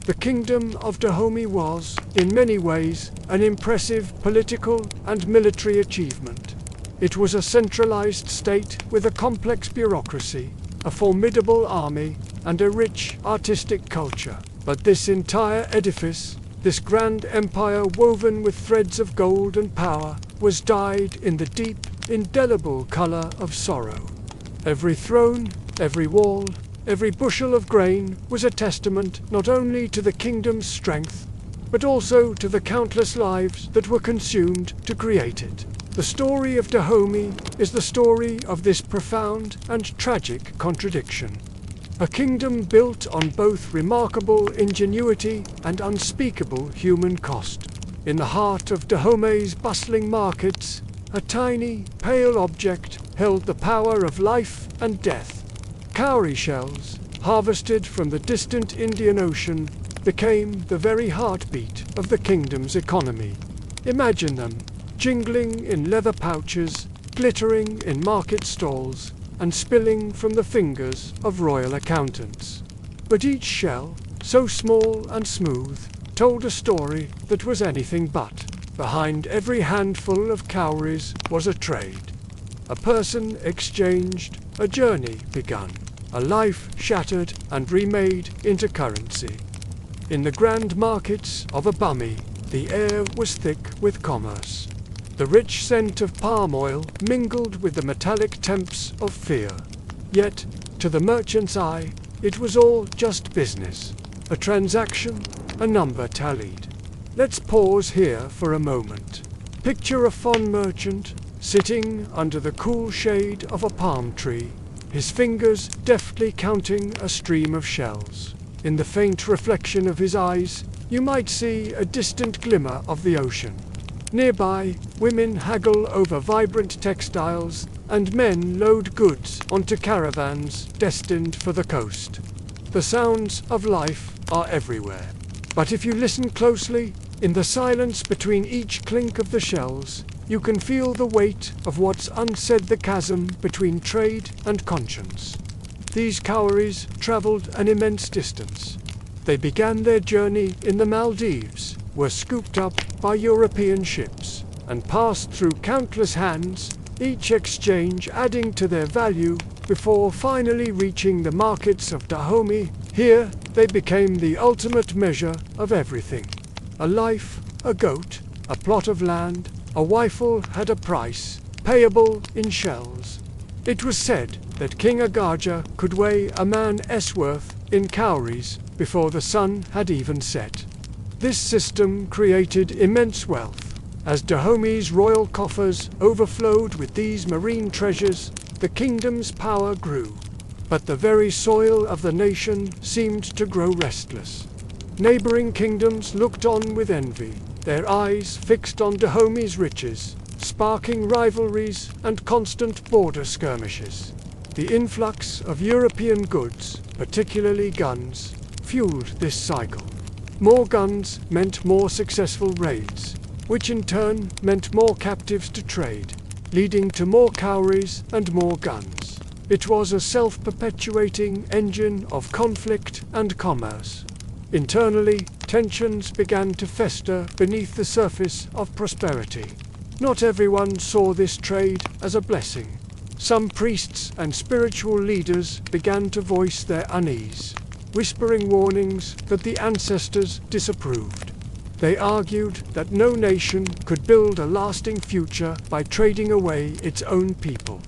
The kingdom of Dahomey was, in many ways, an impressive political and military achievement. It was a centralized state with a complex bureaucracy, a formidable army, and a rich artistic culture. But this entire edifice, this grand empire woven with threads of gold and power, was dyed in the deep, indelible color of sorrow. Every throne, every wall, every bushel of grain was a testament not only to the kingdom's strength, but also to the countless lives that were consumed to create it. The story of Dahomey is the story of this profound and tragic contradiction. A kingdom built on both remarkable ingenuity and unspeakable human cost. In the heart of Dahomey's bustling markets, a tiny, pale object held the power of life and death. Cowrie shells, harvested from the distant Indian Ocean, became the very heartbeat of the kingdom's economy. Imagine them, jingling in leather pouches, glittering in market stalls, and spilling from the fingers of royal accountants. But each shell, so small and smooth, told a story that was anything but. Behind every handful of cowries was a trade. A person exchanged, a journey begun, a life shattered and remade into currency. In the grand markets of Abami, the air was thick with commerce. The rich scent of palm oil mingled with the metallic temps of fear. Yet, to the merchant's eye, it was all just business. A transaction, a number tallied. Let's pause here for a moment. Picture a fond merchant sitting under the cool shade of a palm tree, his fingers deftly counting a stream of shells. In the faint reflection of his eyes, you might see a distant glimmer of the ocean. Nearby, women haggle over vibrant textiles, and men load goods onto caravans destined for the coast. The sounds of life are everywhere. But if you listen closely, in the silence between each clink of the shells, you can feel the weight of what's unsaid, the chasm between trade and conscience. These cowries traveled an immense distance. They began their journey in the Maldives, were scooped up by European ships, and passed through countless hands, each exchange adding to their value before finally reaching the markets of Dahomey. Here, they became the ultimate measure of everything. A life, a goat, a plot of land, a rifle had a price, payable in shells. It was said that King Agaja could weigh a man's worth in cowries before the sun had even set. This system created immense wealth. As Dahomey's royal coffers overflowed with these marine treasures, the kingdom's power grew. But the very soil of the nation seemed to grow restless. Neighboring kingdoms looked on with envy, their eyes fixed on Dahome's riches, sparking rivalries and constant border skirmishes. The influx of European goods, particularly guns, fueled this cycle. More guns meant more successful raids, which in turn meant more captives to trade, leading to more cowries and more guns. It was a self-perpetuating engine of conflict and commerce. Internally, tensions began to fester beneath the surface of prosperity. Not everyone saw this trade as a blessing. Some priests and spiritual leaders began to voice their unease, whispering warnings that the ancestors disapproved. They argued that no nation could build a lasting future by trading away its own people,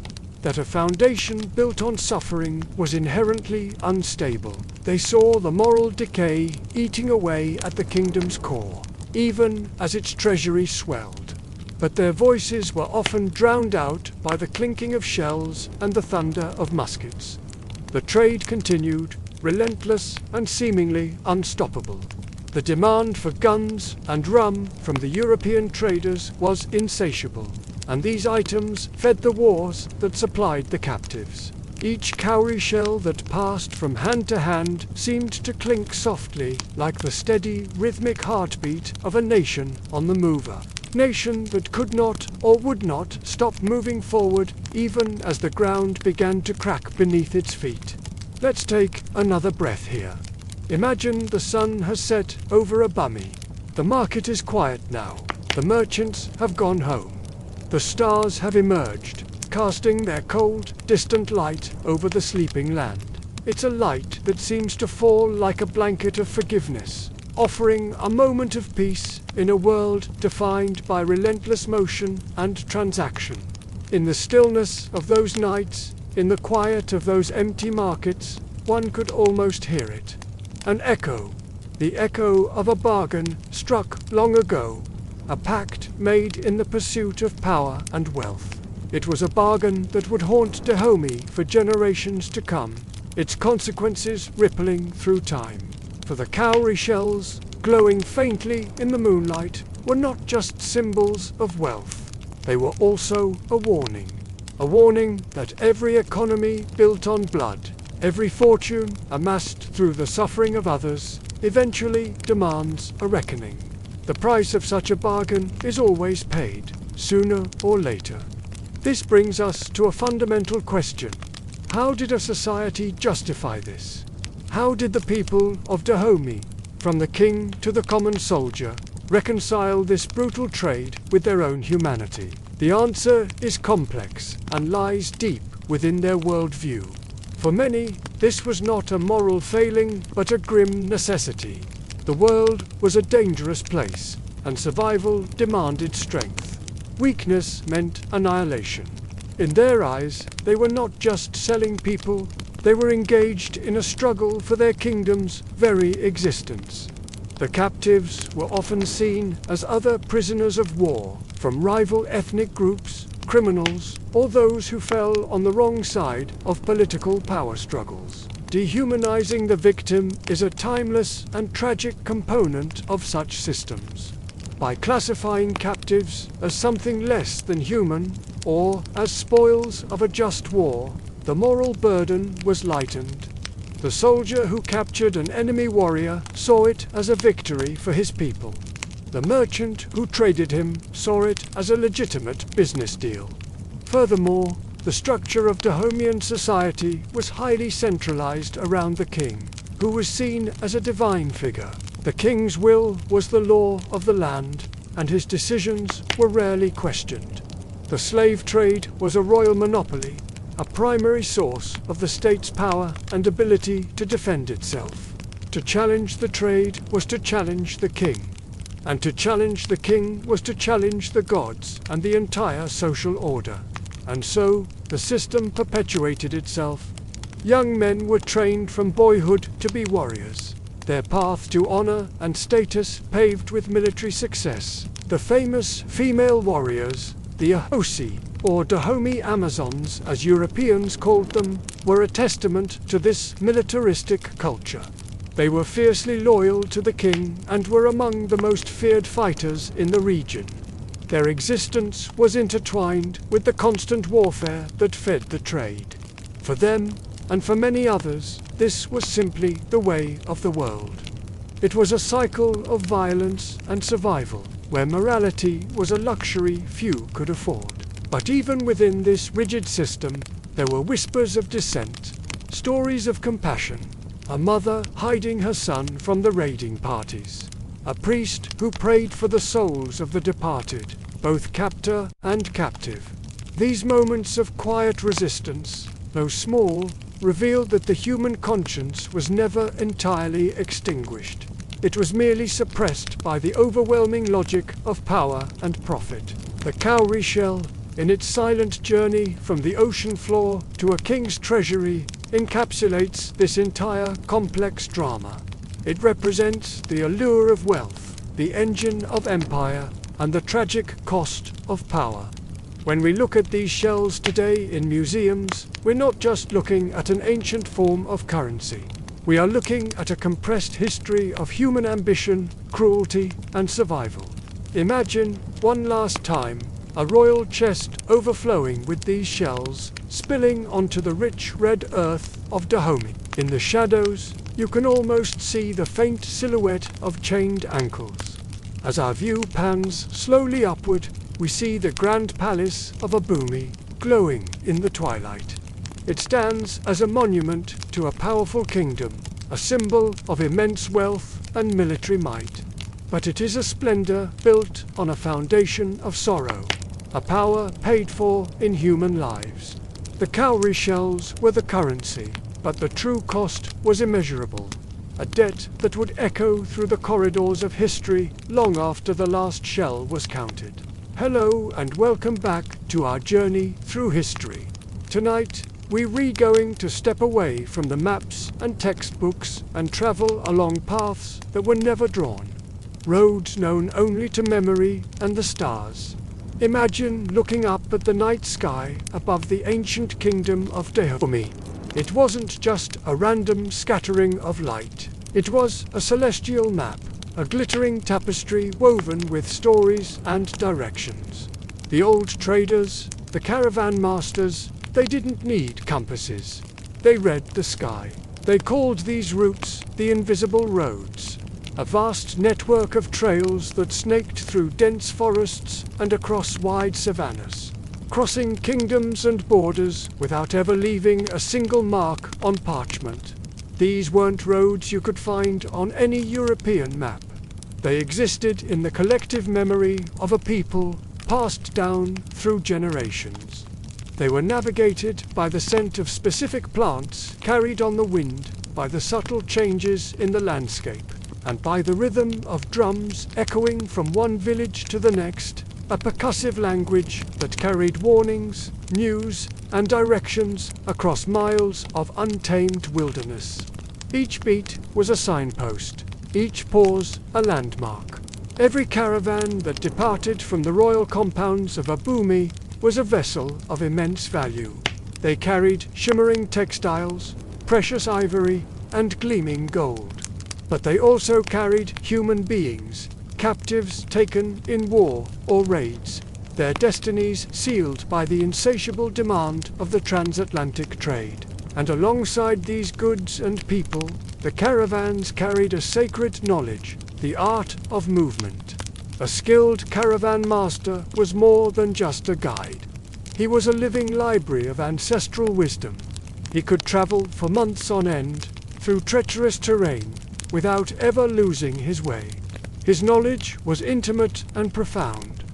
that a foundation built on suffering was inherently unstable. They saw the moral decay eating away at the kingdom's core, even as its treasury swelled. But their voices were often drowned out by the clinking of shells and the thunder of muskets. The trade continued, relentless and seemingly unstoppable. The demand for guns and rum from the European traders was insatiable, and these items fed the wars that supplied the captives. Each cowrie shell that passed from hand to hand seemed to clink softly like the steady, rhythmic heartbeat of a nation on the move. Nation that could not or would not stop moving forward even as the ground began to crack beneath its feet. Let's take another breath here. Imagine the sun has set over a bummy. The market is quiet now. The merchants have gone home. The stars have emerged, casting their cold, distant light over the sleeping land. It's a light that seems to fall like a blanket of forgiveness, offering a moment of peace in a world defined by relentless motion and transaction. In the stillness of those nights, in the quiet of those empty markets, one could almost hear it. An echo, the echo of a bargain struck long ago, a pact made in the pursuit of power and wealth. It was a bargain that would haunt Dahomey for generations to come, its consequences rippling through time. For the cowrie shells, glowing faintly in the moonlight, were not just symbols of wealth. They were also a warning that every economy built on blood, every fortune amassed through the suffering of others, eventually demands a reckoning. The price of such a bargain is always paid, sooner or later. This brings us to a fundamental question. How did a society justify this? How did the people of Dahomey, from the king to the common soldier, reconcile this brutal trade with their own humanity? The answer is complex and lies deep within their worldview. For many, this was not a moral failing, but a grim necessity. The world was a dangerous place, and survival demanded strength. Weakness meant annihilation. In their eyes, they were not just selling people, they were engaged in a struggle for their kingdom's very existence. The captives were often seen as other prisoners of war, from rival ethnic groups, criminals, or those who fell on the wrong side of political power struggles. Dehumanizing the victim is a timeless and tragic component of such systems. By classifying captives as something less than human, or as spoils of a just war, the moral burden was lightened. The soldier who captured an enemy warrior saw it as a victory for his people. The merchant who traded him saw it as a legitimate business deal. Furthermore, the structure of Dahomean society was highly centralized around the king, who was seen as a divine figure. The king's will was the law of the land, and his decisions were rarely questioned. The slave trade was a royal monopoly, a primary source of the state's power and ability to defend itself. To challenge the trade was to challenge the king, and to challenge the king was to challenge the gods and the entire social order. And so, the system perpetuated itself. Young men were trained from boyhood to be warriors, their path to honor and status paved with military success. The famous female warriors, the Ahosi, or Dahomey Amazons as Europeans called them, were a testament to this militaristic culture. They were fiercely loyal to the king and were among the most feared fighters in the region. Their existence was intertwined with the constant warfare that fed the trade. For them, and for many others, this was simply the way of the world. It was a cycle of violence and survival, where morality was a luxury few could afford. But even within this rigid system, there were whispers of dissent, stories of compassion, a mother hiding her son from the raiding parties, a priest who prayed for the souls of the departed, both captor and captive. These moments of quiet resistance, though small, revealed that the human conscience was never entirely extinguished. It was merely suppressed by the overwhelming logic of power and profit. The cowrie shell, in its silent journey from the ocean floor to a king's treasury, encapsulates this entire complex drama. It represents the allure of wealth, the engine of empire, and the tragic cost of power. When we look at these shells today in museums, we're not just looking at an ancient form of currency. We are looking at a compressed history of human ambition, cruelty, and survival. Imagine, one last time, a royal chest overflowing with these shells, spilling onto the rich red earth of Dahomey. In the shadows, you can almost see the faint silhouette of chained ankles. As our view pans slowly upward, we see the grand palace of Abumi glowing in the twilight. It stands as a monument to a powerful kingdom, a symbol of immense wealth and military might. But it is a splendor built on a foundation of sorrow, a power paid for in human lives. The cowrie shells were the currency, but the true cost was immeasurable, a debt that would echo through the corridors of history long after the last shell was counted. Hello and welcome back to our journey through history. Tonight, we're going to step away from the maps and textbooks and travel along paths that were never drawn, roads known only to memory and the stars. Imagine looking up at the night sky above the ancient kingdom of Dahomey. It wasn't just a random scattering of light. It was a celestial map, a glittering tapestry woven with stories and directions. The old traders, the caravan masters, they didn't need compasses. They read the sky. They called these routes the invisible roads, a vast network of trails that snaked through dense forests and across wide savannas, crossing kingdoms and borders without ever leaving a single mark on parchment. These weren't roads you could find on any European map. They existed in the collective memory of a people passed down through generations. They were navigated by the scent of specific plants carried on the wind, by the subtle changes in the landscape, and by the rhythm of drums echoing from one village to the next, a percussive language that carried warnings, news, and directions across miles of untamed wilderness. Each beat was a signpost, each pause a landmark. Every caravan that departed from the royal compounds of Abumi was a vessel of immense value. They carried shimmering textiles, precious ivory, and gleaming gold. But they also carried human beings, captives taken in war or raids, their destinies sealed by the insatiable demand of the transatlantic trade. And alongside these goods and people, the caravans carried a sacred knowledge, the art of movement. A skilled caravan master was more than just a guide. He was a living library of ancestral wisdom. He could travel for months on end, through treacherous terrain, without ever losing his way. His knowledge was intimate and profound.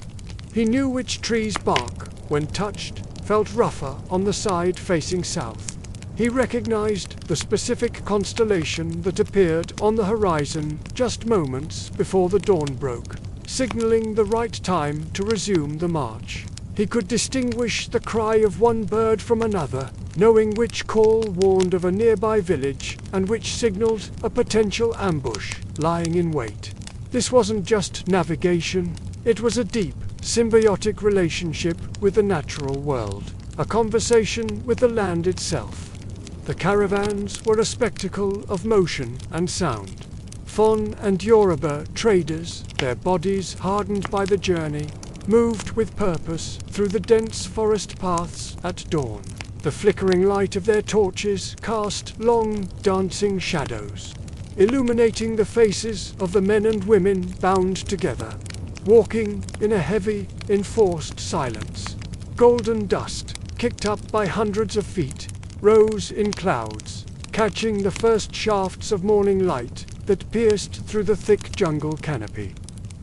He knew which tree's bark, when touched, felt rougher on the side facing south. He recognized the specific constellation that appeared on the horizon just moments before the dawn broke, signaling the right time to resume the march. He could distinguish the cry of one bird from another, knowing which call warned of a nearby village and which signaled a potential ambush lying in wait. This wasn't just navigation, it was a deep, symbiotic relationship with the natural world, a conversation with the land itself. The caravans were a spectacle of motion and sound. Fon and Yoruba traders, their bodies hardened by the journey, moved with purpose through the dense forest paths at dawn. The flickering light of their torches cast long, dancing shadows, illuminating the faces of the men and women bound together, walking in a heavy, enforced silence. Golden dust, kicked up by hundreds of feet, rose in clouds, catching the first shafts of morning light that pierced through the thick jungle canopy.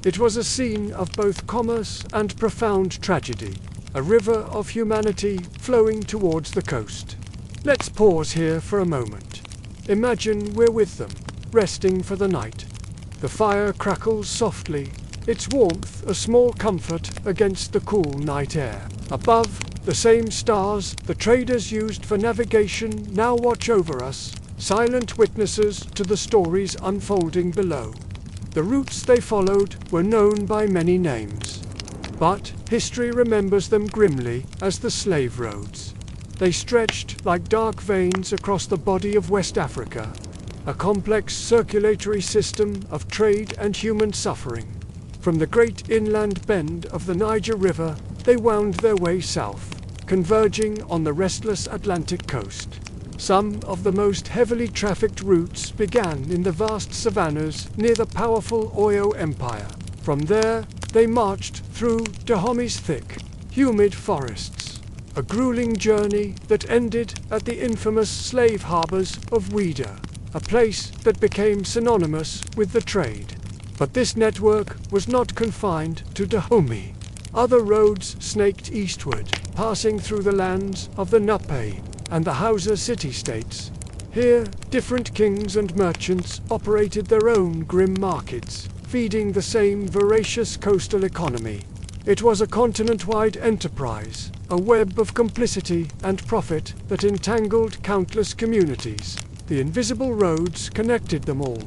It was a scene of both commerce and profound tragedy, a river of humanity flowing towards the coast. Let's pause here for a moment. Imagine we're with them, resting for the night. The fire crackles softly, its warmth a small comfort against the cool night air. Above, the same stars the traders used for navigation now watch over us, silent witnesses to the stories unfolding below. The routes they followed were known by many names, but history remembers them grimly as the slave roads. They stretched like dark veins across the body of West Africa, a complex circulatory system of trade and human suffering. From the great inland bend of the Niger River, they wound their way south, converging on the restless Atlantic coast. Some of the most heavily trafficked routes began in the vast savannas near the powerful Oyo Empire. From there, they marched through Dahome's thick, humid forests, a grueling journey that ended at the infamous slave harbors of Ouidah, a place that became synonymous with the trade. But this network was not confined to Dahomey. Other roads snaked eastward, passing through the lands of the Nupe and the Hausa city-states. Here, different kings and merchants operated their own grim markets, feeding the same voracious coastal economy. It was a continent-wide enterprise, a web of complicity and profit that entangled countless communities. The invisible roads connected them all,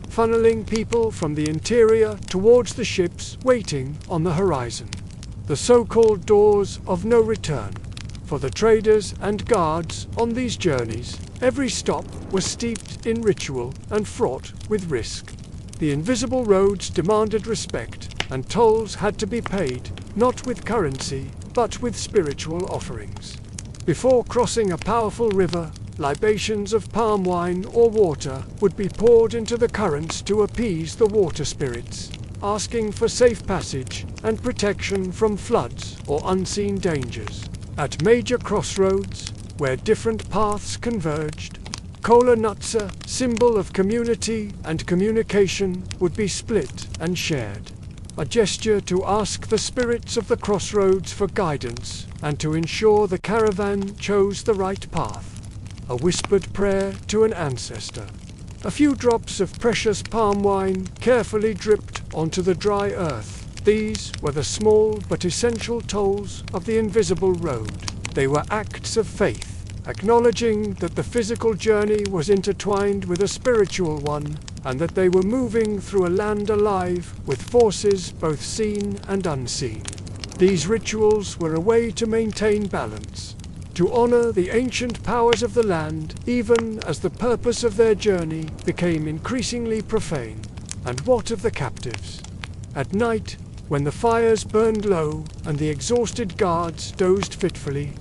funneling people from the interior towards the ships waiting on the horizon. The so-called doors of no return. For the traders and guards on these journeys, every stop was steeped in ritual and fraught with risk. The invisible roads demanded respect, and tolls had to be paid, not with currency, but with spiritual offerings. Before crossing a powerful river, libations of palm wine or water would be poured into the currents to appease the water spirits, asking for safe passage and protection from floods or unseen dangers. At major crossroads, where different paths converged, Kola Nutsa, symbol of community and communication, would be split and shared. A gesture to ask the spirits of the crossroads for guidance and to ensure the caravan chose the right path. A whispered prayer to an ancestor. A few drops of precious palm wine carefully dripped onto the dry earth. These were the small but essential tolls of the invisible road. They were acts of faith, acknowledging that the physical journey was intertwined with a spiritual one, and that they were moving through a land alive with forces both seen and unseen. These rituals were a way to maintain balance, to honor the ancient powers of the land, even as the purpose of their journey became increasingly profane. And what of the captives? At night, when the fires burned low and the exhausted guards dozed fitfully,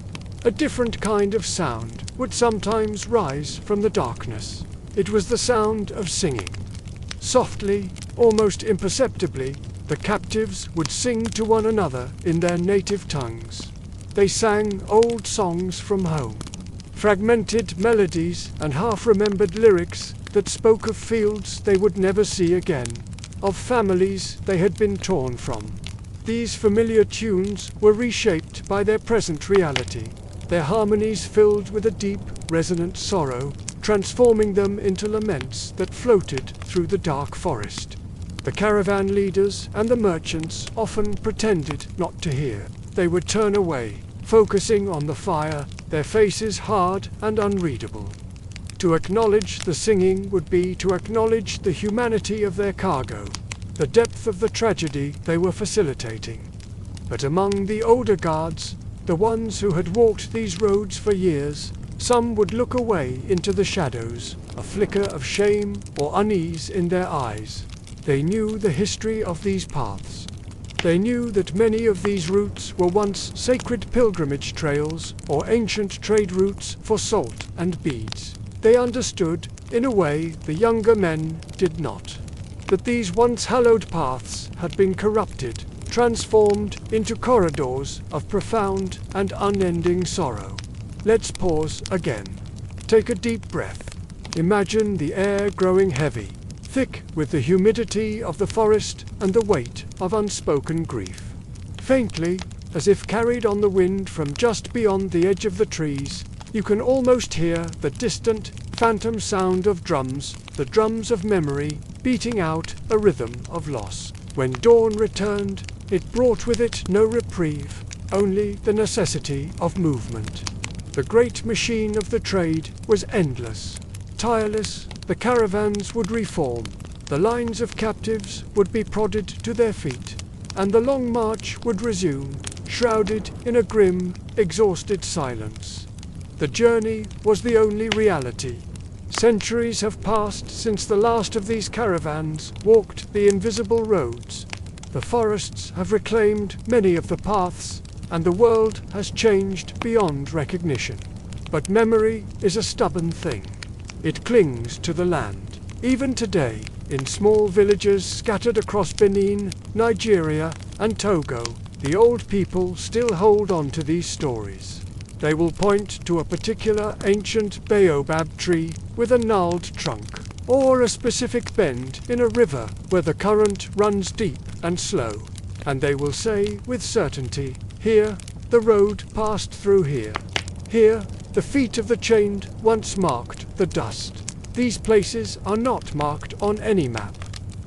a different kind of sound would sometimes rise from the darkness. It was the sound of singing. Softly, almost imperceptibly, the captives would sing to one another in their native tongues. They sang old songs from home, fragmented melodies and half-remembered lyrics that spoke of fields they would never see again, of families they had been torn from. These familiar tunes were reshaped by their present reality, their harmonies filled with a deep, resonant sorrow, transforming them into laments that floated through the dark forest. The caravan leaders and the merchants often pretended not to hear. They would turn away, focusing on the fire, their faces hard and unreadable. To acknowledge the singing would be to acknowledge the humanity of their cargo, the depth of the tragedy they were facilitating. But among the older guards, the ones who had walked these roads for years, Some would look away into the shadows, a flicker of shame or unease in their eyes. They knew the history of these paths. They knew that many of these routes were once sacred pilgrimage trails or ancient trade routes for salt and beads. They understood, in a way the younger men did not, that these once hallowed paths had been corrupted, transformed into corridors of profound and unending sorrow. Let's pause again. Take a deep breath. Imagine the air growing heavy, thick with the humidity of the forest and the weight of unspoken grief. Faintly, as if carried on the wind from just beyond the edge of the trees, you can almost hear the distant, phantom sound of drums, the drums of memory, beating out a rhythm of loss. When dawn returned, it brought with it no reprieve, only the necessity of movement. The great machine of the trade was endless, tireless. The caravans would reform, the lines of captives would be prodded to their feet, and the long march would resume, shrouded in a grim, exhausted silence. The journey was the only reality. Centuries have passed since the last of these caravans walked the invisible roads. The forests have reclaimed many of the paths, and the world has changed beyond recognition. But memory is a stubborn thing. It clings to the land. Even today, in small villages scattered across Benin, Nigeria, and Togo, the old people still hold on to these stories. They will point to a particular ancient baobab tree with a gnarled trunk, or a specific bend in a river where the current runs deep and slow, and they will say with certainty, "Here, the road passed through here. Here, the feet of the chained once marked the dust." These places are not marked on any map,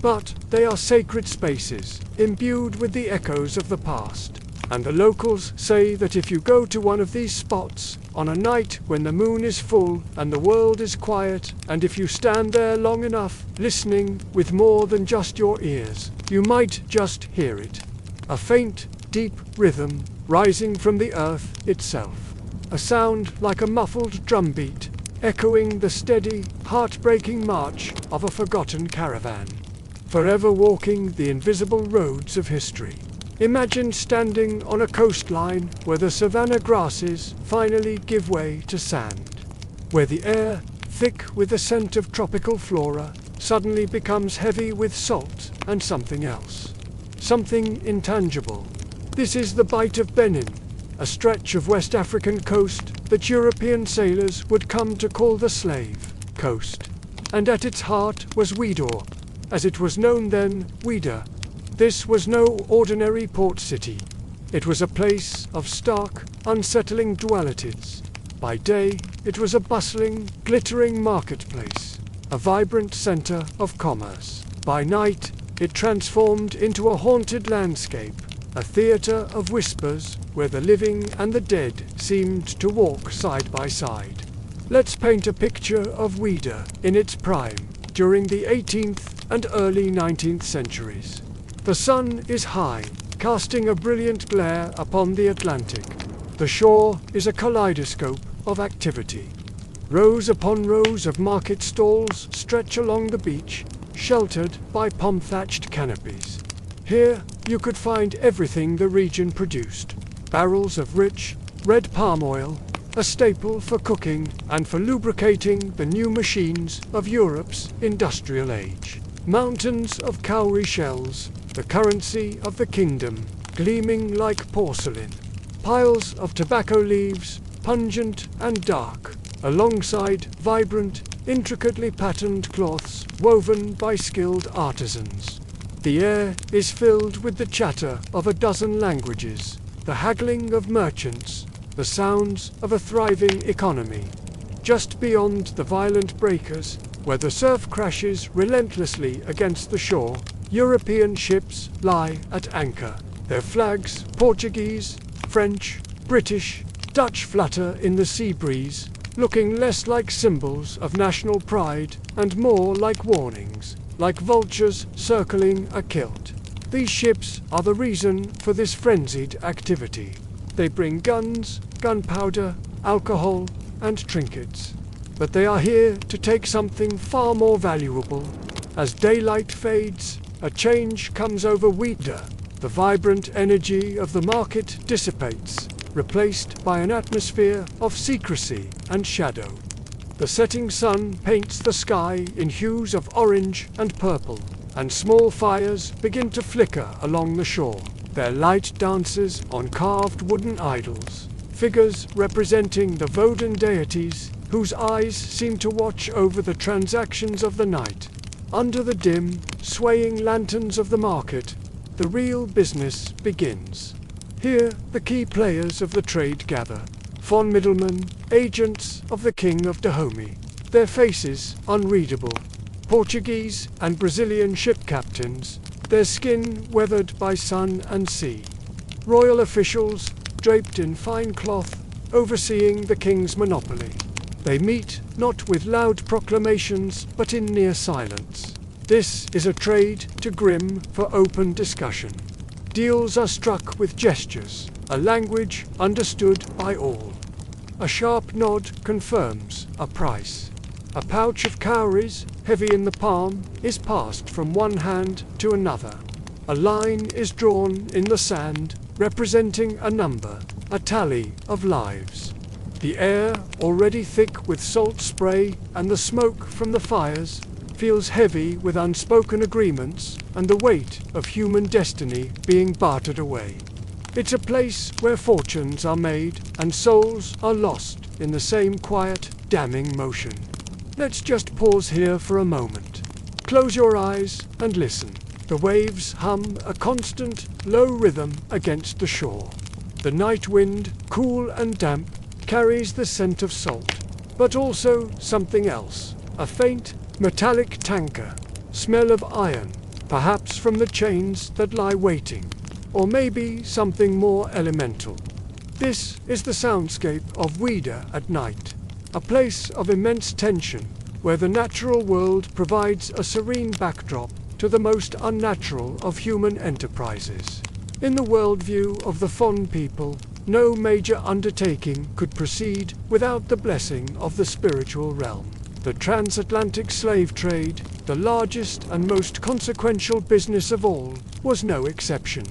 but they are sacred spaces, imbued with the echoes of the past. And the locals say that if you go to one of these spots on a night when the moon is full and the world is quiet, and if you stand there long enough, listening with more than just your ears, you might just hear it. A faint, deep rhythm rising from the earth itself. A sound like a muffled drumbeat, echoing the steady, heartbreaking march of a forgotten caravan, forever walking the invisible roads of history. Imagine standing on a coastline where the savanna grasses finally give way to sand, where the air, thick with the scent of tropical flora, suddenly becomes heavy with salt and something else, something intangible. This is the Bight of Benin, a stretch of West African coast that European sailors would come to call the Slave Coast. And at its heart was Ouidah, as it was known then, Ouidah. This was no ordinary port city. It was a place of stark, unsettling dualities. By day, it was a bustling, glittering marketplace, a vibrant center of commerce. By night, it transformed into a haunted landscape, a theater of whispers where the living and the dead seemed to walk side by side. Let's paint a picture of Ouidah in its prime, during the 18th and early 19th centuries. The sun is high, casting a brilliant glare upon the Atlantic. The shore is a kaleidoscope of activity. Rows upon rows of market stalls stretch along the beach, sheltered by palm-thatched canopies. Here, you could find everything the region produced. Barrels of rich, red palm oil, a staple for cooking and for lubricating the new machines of Europe's industrial age. Mountains of cowrie shells, the currency of the kingdom, gleaming like porcelain. Piles of tobacco leaves, pungent and dark, alongside vibrant, intricately patterned cloths woven by skilled artisans. The air is filled with the chatter of a dozen languages, the haggling of merchants, the sounds of a thriving economy. Just beyond the violent breakers, where the surf crashes relentlessly against the shore, European ships lie at anchor. Their flags, Portuguese, French, British, Dutch, flutter in the sea breeze, looking less like symbols of national pride and more like warnings, like vultures circling a kilt. These ships are the reason for this frenzied activity. They bring guns, gunpowder, alcohol, and trinkets. But they are here to take something far more valuable. As daylight fades, a change comes over Ouida. The vibrant energy of the market dissipates, replaced by an atmosphere of secrecy and shadow. The setting sun paints the sky in hues of orange and purple, and small fires begin to flicker along the shore. Their light dances on carved wooden idols, figures representing the Vodun deities whose eyes seem to watch over the transactions of the night. Under the dim, swaying lanterns of the market, the real business begins. Here, the key players of the trade gather. Von middlemen, agents of the King of Dahomey. Their faces unreadable. Portuguese and Brazilian ship captains, their skin weathered by sun and sea. Royal officials, draped in fine cloth, overseeing the king's monopoly. They meet not with loud proclamations, but in near silence. This is a trade too grim for open discussion. Deals are struck with gestures, a language understood by all. A sharp nod confirms a price. A pouch of cowries, heavy in the palm, is passed from one hand to another. A line is drawn in the sand, representing a number, a tally of lives. The air, already thick with salt spray and the smoke from the fires, feels heavy with unspoken agreements and the weight of human destiny being bartered away. It's a place where fortunes are made and souls are lost in the same quiet, damning motion. Let's just pause here for a moment. Close your eyes and listen. The waves hum a constant, low rhythm against the shore. The night wind, cool and damp, carries the scent of salt, but also something else. A faint, metallic tanker, smell of iron, perhaps from the chains that lie waiting, or maybe something more elemental. This is the soundscape of Ouida at night, a place of immense tension, where the natural world provides a serene backdrop to the most unnatural of human enterprises. In the worldview of the Fon people, no major undertaking could proceed without the blessing of the spiritual realm. The transatlantic slave trade, the largest and most consequential business of all, was no exception.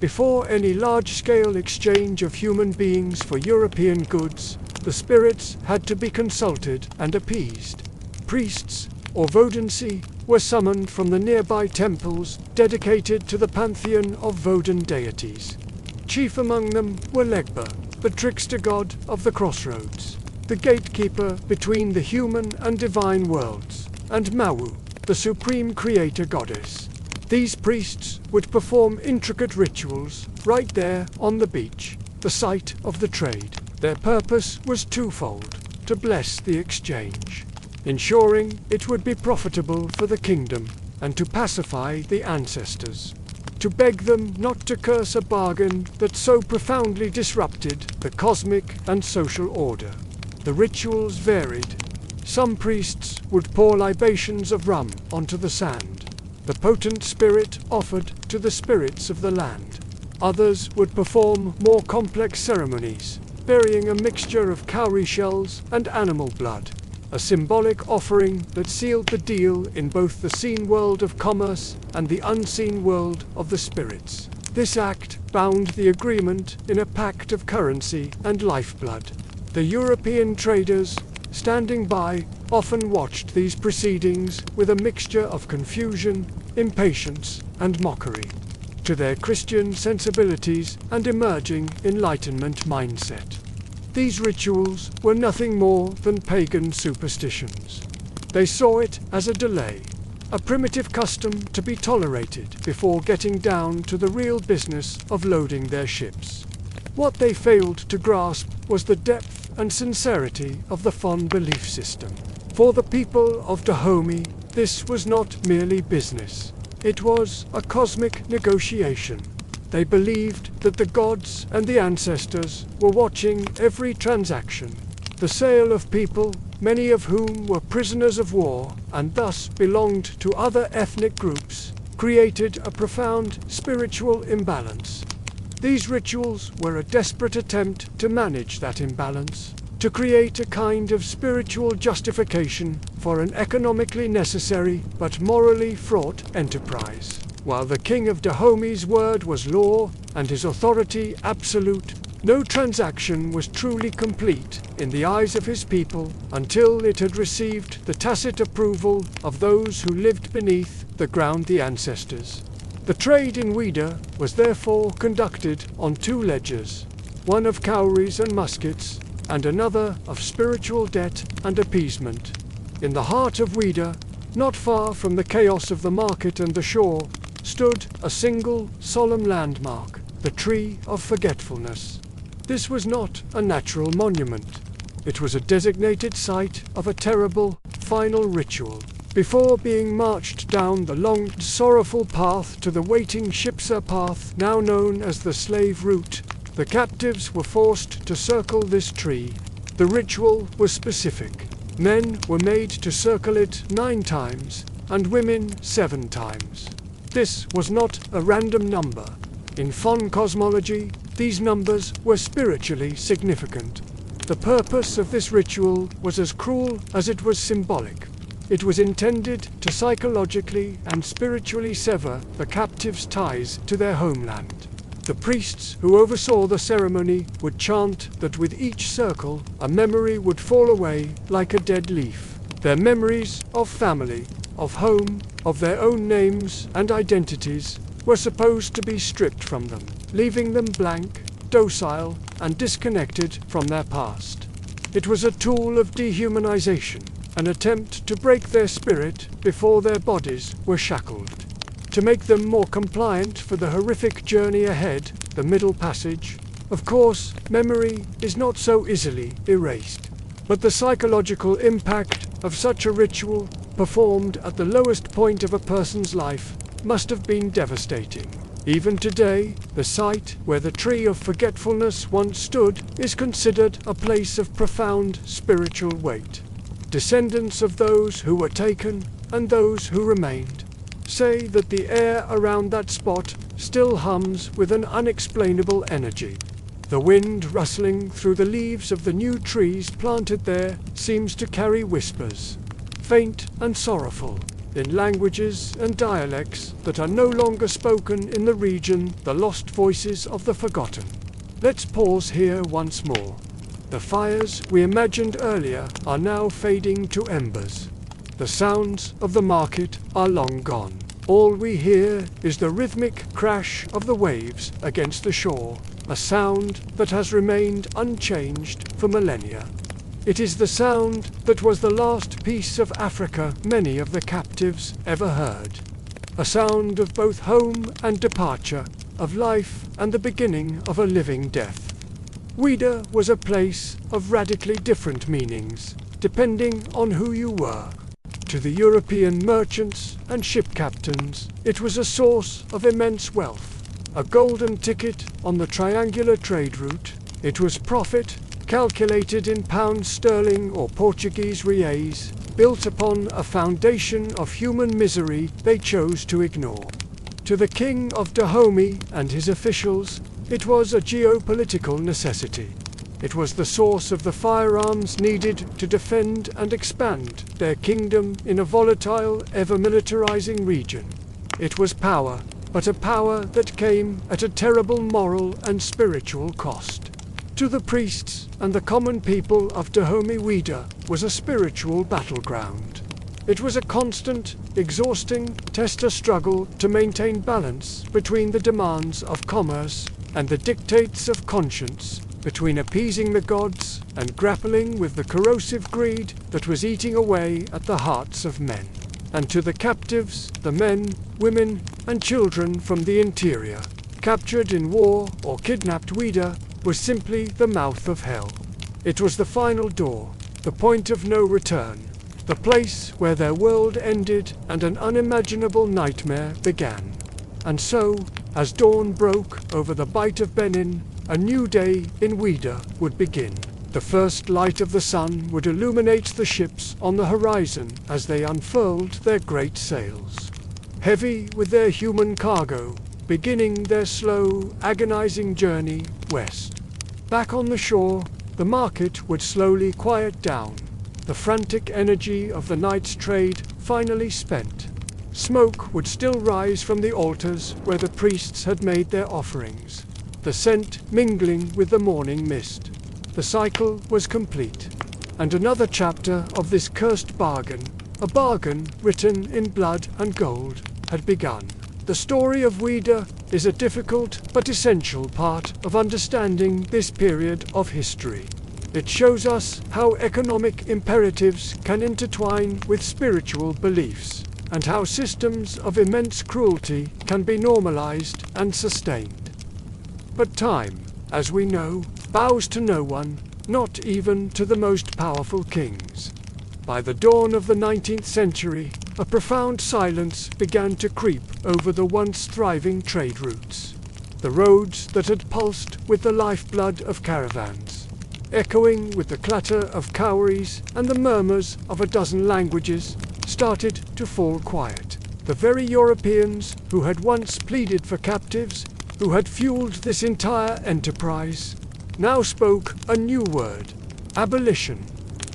Before any large-scale exchange of human beings for European goods, the spirits had to be consulted and appeased. Priests, or vodency, were summoned from the nearby temples dedicated to the pantheon of Vodun deities. Chief among them were Legba, the trickster god of the crossroads, the gatekeeper between the human and divine worlds, and Mawu, the supreme creator goddess. These priests would perform intricate rituals right there on the beach, the site of the trade. Their purpose was twofold: to bless the exchange, ensuring it would be profitable for the kingdom, and to pacify the ancestors, to beg them not to curse a bargain that so profoundly disrupted the cosmic and social order. The rituals varied. Some priests would pour libations of rum onto the sand, the potent spirit offered to the spirits of the land. Others would perform more complex ceremonies, burying a mixture of cowrie shells and animal blood, a symbolic offering that sealed the deal in both the seen world of commerce and the unseen world of the spirits. This act bound the agreement in a pact of currency and lifeblood. The European traders, standing by, often watched these proceedings with a mixture of confusion, impatience, and mockery. To their Christian sensibilities and emerging Enlightenment mindset, these rituals were nothing more than pagan superstitions. They saw it as a delay, a primitive custom to be tolerated before getting down to the real business of loading their ships. What they failed to grasp was the depth and sincerity of the Fon belief system. For the people of Dahomey, this was not merely business. It was a cosmic negotiation. They believed that the gods and the ancestors were watching every transaction. The sale of people, many of whom were prisoners of war and thus belonged to other ethnic groups, created a profound spiritual imbalance. These rituals were a desperate attempt to manage that imbalance. to create a kind of spiritual justification for an economically necessary but morally fraught enterprise. While the king of Dahome's word was law and his authority absolute, no transaction was truly complete in the eyes of his people until it had received the tacit approval of those who lived beneath the ground, the ancestors. The trade in Ouida was therefore conducted on two ledgers, one of cowries and muskets, and another of spiritual debt and appeasement. In the heart of Ouida, not far from the chaos of the market and the shore, stood a single solemn landmark, the Tree of Forgetfulness. This was not a natural monument. It was a designated site of a terrible, final ritual. Before being marched down the long, sorrowful path to the waiting Shipsa path, now known as the slave route, the captives were forced to circle this tree. The ritual was specific. Men were made to circle it 9 times, and women 7 times. This was not a random number. In Fon cosmology, these numbers were spiritually significant. The purpose of this ritual was as cruel as it was symbolic. It was intended to psychologically and spiritually sever the captives' ties to their homeland. The priests who oversaw the ceremony would chant that with each circle, a memory would fall away like a dead leaf. Their memories of family, of home, of their own names and identities were supposed to be stripped from them, leaving them blank, docile, and disconnected from their past. It was a tool of dehumanization, an attempt to break their spirit before their bodies were shackled. To make them more compliant for the horrific journey ahead, the Middle Passage. Of course, memory is not so easily erased, but the psychological impact of such a ritual, performed at the lowest point of a person's life, must have been devastating. Even today, the site where the Tree of Forgetfulness once stood is considered a place of profound spiritual weight. Descendants of those who were taken and those who remained say that the air around that spot still hums with an unexplainable energy. The wind rustling through the leaves of the new trees planted there seems to carry whispers, faint and sorrowful, in languages and dialects that are no longer spoken in the region, the lost voices of the forgotten. Let's pause here once more. The fires we imagined earlier are now fading to embers. The sounds of the market are long gone. All we hear is the rhythmic crash of the waves against the shore, a sound that has remained unchanged for millennia. It is the sound that was the last piece of Africa many of the captives ever heard. A sound of both home and departure, of life and the beginning of a living death. Ouida was a place of radically different meanings, depending on who you were. To the European merchants and ship captains, it was a source of immense wealth, a golden ticket on the triangular trade route. It was profit, calculated in pounds sterling or Portuguese reais, built upon a foundation of human misery they chose to ignore. To the king of Dahomey and his officials, it was a geopolitical necessity. It was the source of the firearms needed to defend and expand their kingdom in a volatile, ever-militarizing region. It was power, but a power that came at a terrible moral and spiritual cost. To the priests and the common people of Dahomey, Ouida was a spiritual battleground. It was a constant, exhausting test, a struggle to maintain balance between the demands of commerce and the dictates of conscience, between appeasing the gods and grappling with the corrosive greed that was eating away at the hearts of men. And to the captives, the men, women, and children from the interior, captured in war or kidnapped, Ouida was simply the mouth of hell. It was the final door, the point of no return, the place where their world ended and an unimaginable nightmare began. And so, as dawn broke over the Bight of Benin, a new day in Ouida would begin. The first light of the sun would illuminate the ships on the horizon as they unfurled their great sails, heavy with their human cargo, beginning their slow, agonizing journey west. Back on the shore, the market would slowly quiet down, the frantic energy of the night's trade finally spent. Smoke would still rise from the altars where the priests had made their offerings, the scent mingling with the morning mist. The cycle was complete, and another chapter of this cursed bargain, a bargain written in blood and gold, had begun. The story of Ouida is a difficult but essential part of understanding this period of history. It shows us how economic imperatives can intertwine with spiritual beliefs, and how systems of immense cruelty can be normalized and sustained. But time, as we know, bows to no one, not even to the most powerful kings. By the dawn of the 19th century, a profound silence began to creep over the once thriving trade routes. The roads that had pulsed with the lifeblood of caravans, echoing with the clatter of cowries and the murmurs of a dozen languages, started to fall quiet. The very Europeans who had once pleaded for captives, who had fueled this entire enterprise, now spoke a new word: abolition.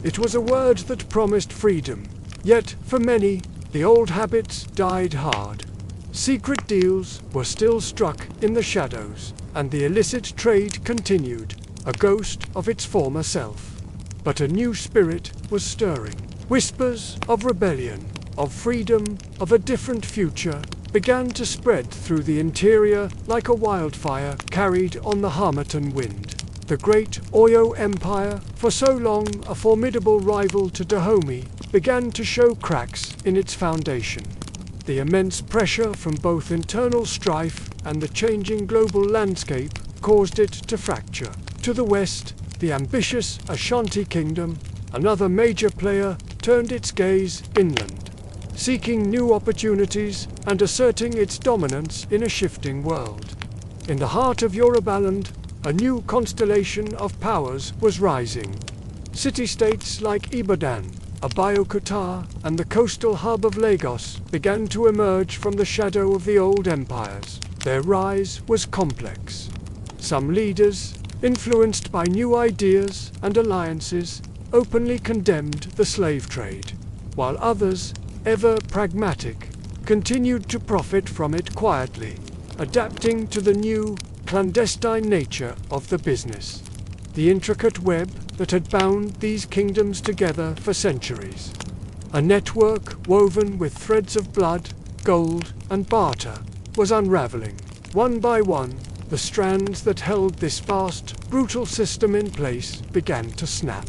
It was a word that promised freedom, yet for many, the old habits died hard. Secret deals were still struck in the shadows, and the illicit trade continued, a ghost of its former self. But a new spirit was stirring. Whispers of rebellion, of freedom, of a different future began to spread through the interior like a wildfire carried on the harmattan wind. The great Oyo Empire, for so long a formidable rival to Dahomey, began to show cracks in its foundation. The immense pressure from both internal strife and the changing global landscape caused it to fracture. To the west, the ambitious Ashanti Kingdom, another major player, turned its gaze inland, seeking new opportunities and asserting its dominance in a shifting world. In the heart of Yorubaland, a new constellation of powers was rising. City-states like Ibadan, Abeokuta, and the coastal hub of Lagos began to emerge from the shadow of the old empires. Their rise was complex. Some leaders, influenced by new ideas and alliances, openly condemned the slave trade, while others, ever pragmatic, continued to profit from it quietly, adapting to the new, clandestine nature of the business. The intricate web that had bound these kingdoms together for centuries. A network woven with threads of blood, gold, and barter was unraveling. One by one, the strands that held this vast, brutal system in place began to snap.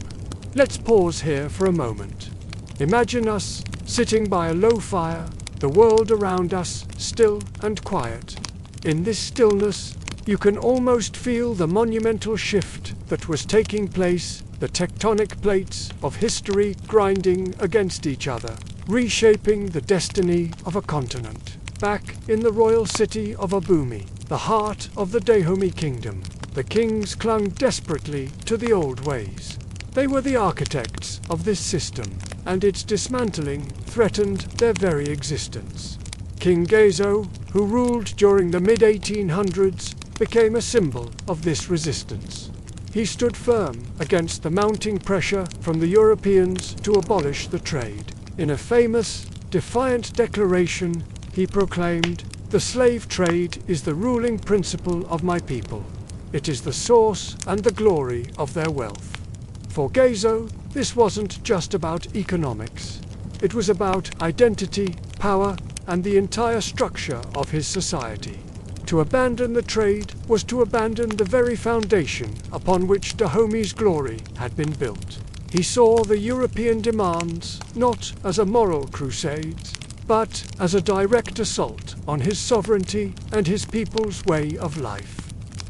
Let's pause here for a moment. Imagine us sitting by a low fire, the world around us still and quiet. In this stillness, you can almost feel the monumental shift that was taking place, the tectonic plates of history grinding against each other, reshaping the destiny of a continent. Back in the royal city of Abumi, the heart of the Dahomey kingdom, the kings clung desperately to the old ways. They were the architects of this system, and its dismantling threatened their very existence. King Gezo, who ruled during the mid-1800s, became a symbol of this resistance. He stood firm against the mounting pressure from the Europeans to abolish the trade. In a famous, defiant declaration, he proclaimed, "The slave trade is the ruling principle of my people. It is the source and the glory of their wealth." For Gezo, this wasn't just about economics. It was about identity, power, and the entire structure of his society. To abandon the trade was to abandon the very foundation upon which Dahomey's glory had been built. He saw the European demands not as a moral crusade, but as a direct assault on his sovereignty and his people's way of life.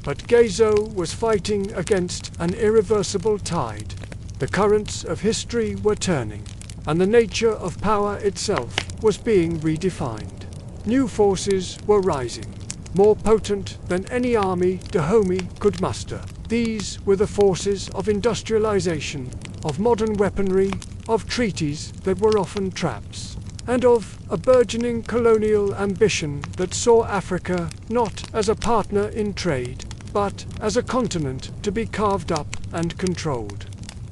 But Gezo was fighting against an irreversible tide. The currents of history were turning, and the nature of power itself was being redefined. New forces were rising, more potent than any army Dahomey could muster. These were the forces of industrialization, of modern weaponry, of treaties that were often traps, and of a burgeoning colonial ambition that saw Africa not as a partner in trade, but as a continent to be carved up and controlled.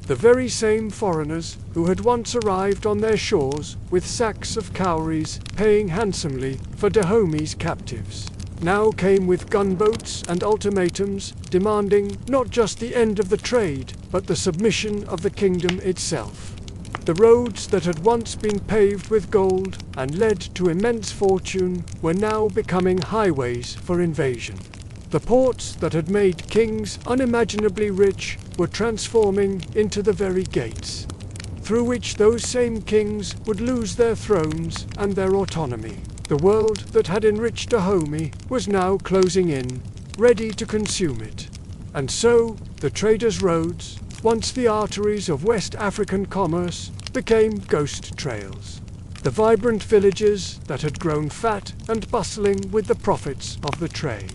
The very same foreigners who had once arrived on their shores with sacks of cowries, paying handsomely for Dahome's captives, now came with gunboats and ultimatums demanding not just the end of the trade, but the submission of the kingdom itself. The roads that had once been paved with gold and led to immense fortune were now becoming highways for invasion. The ports that had made kings unimaginably rich were transforming into the very gates, through which those same kings would lose their thrones and their autonomy. The world that had enriched Dahomey was now closing in, ready to consume it. And so, the traders' roads, once the arteries of West African commerce, became ghost trails. The vibrant villages that had grown fat and bustling with the profits of the trade.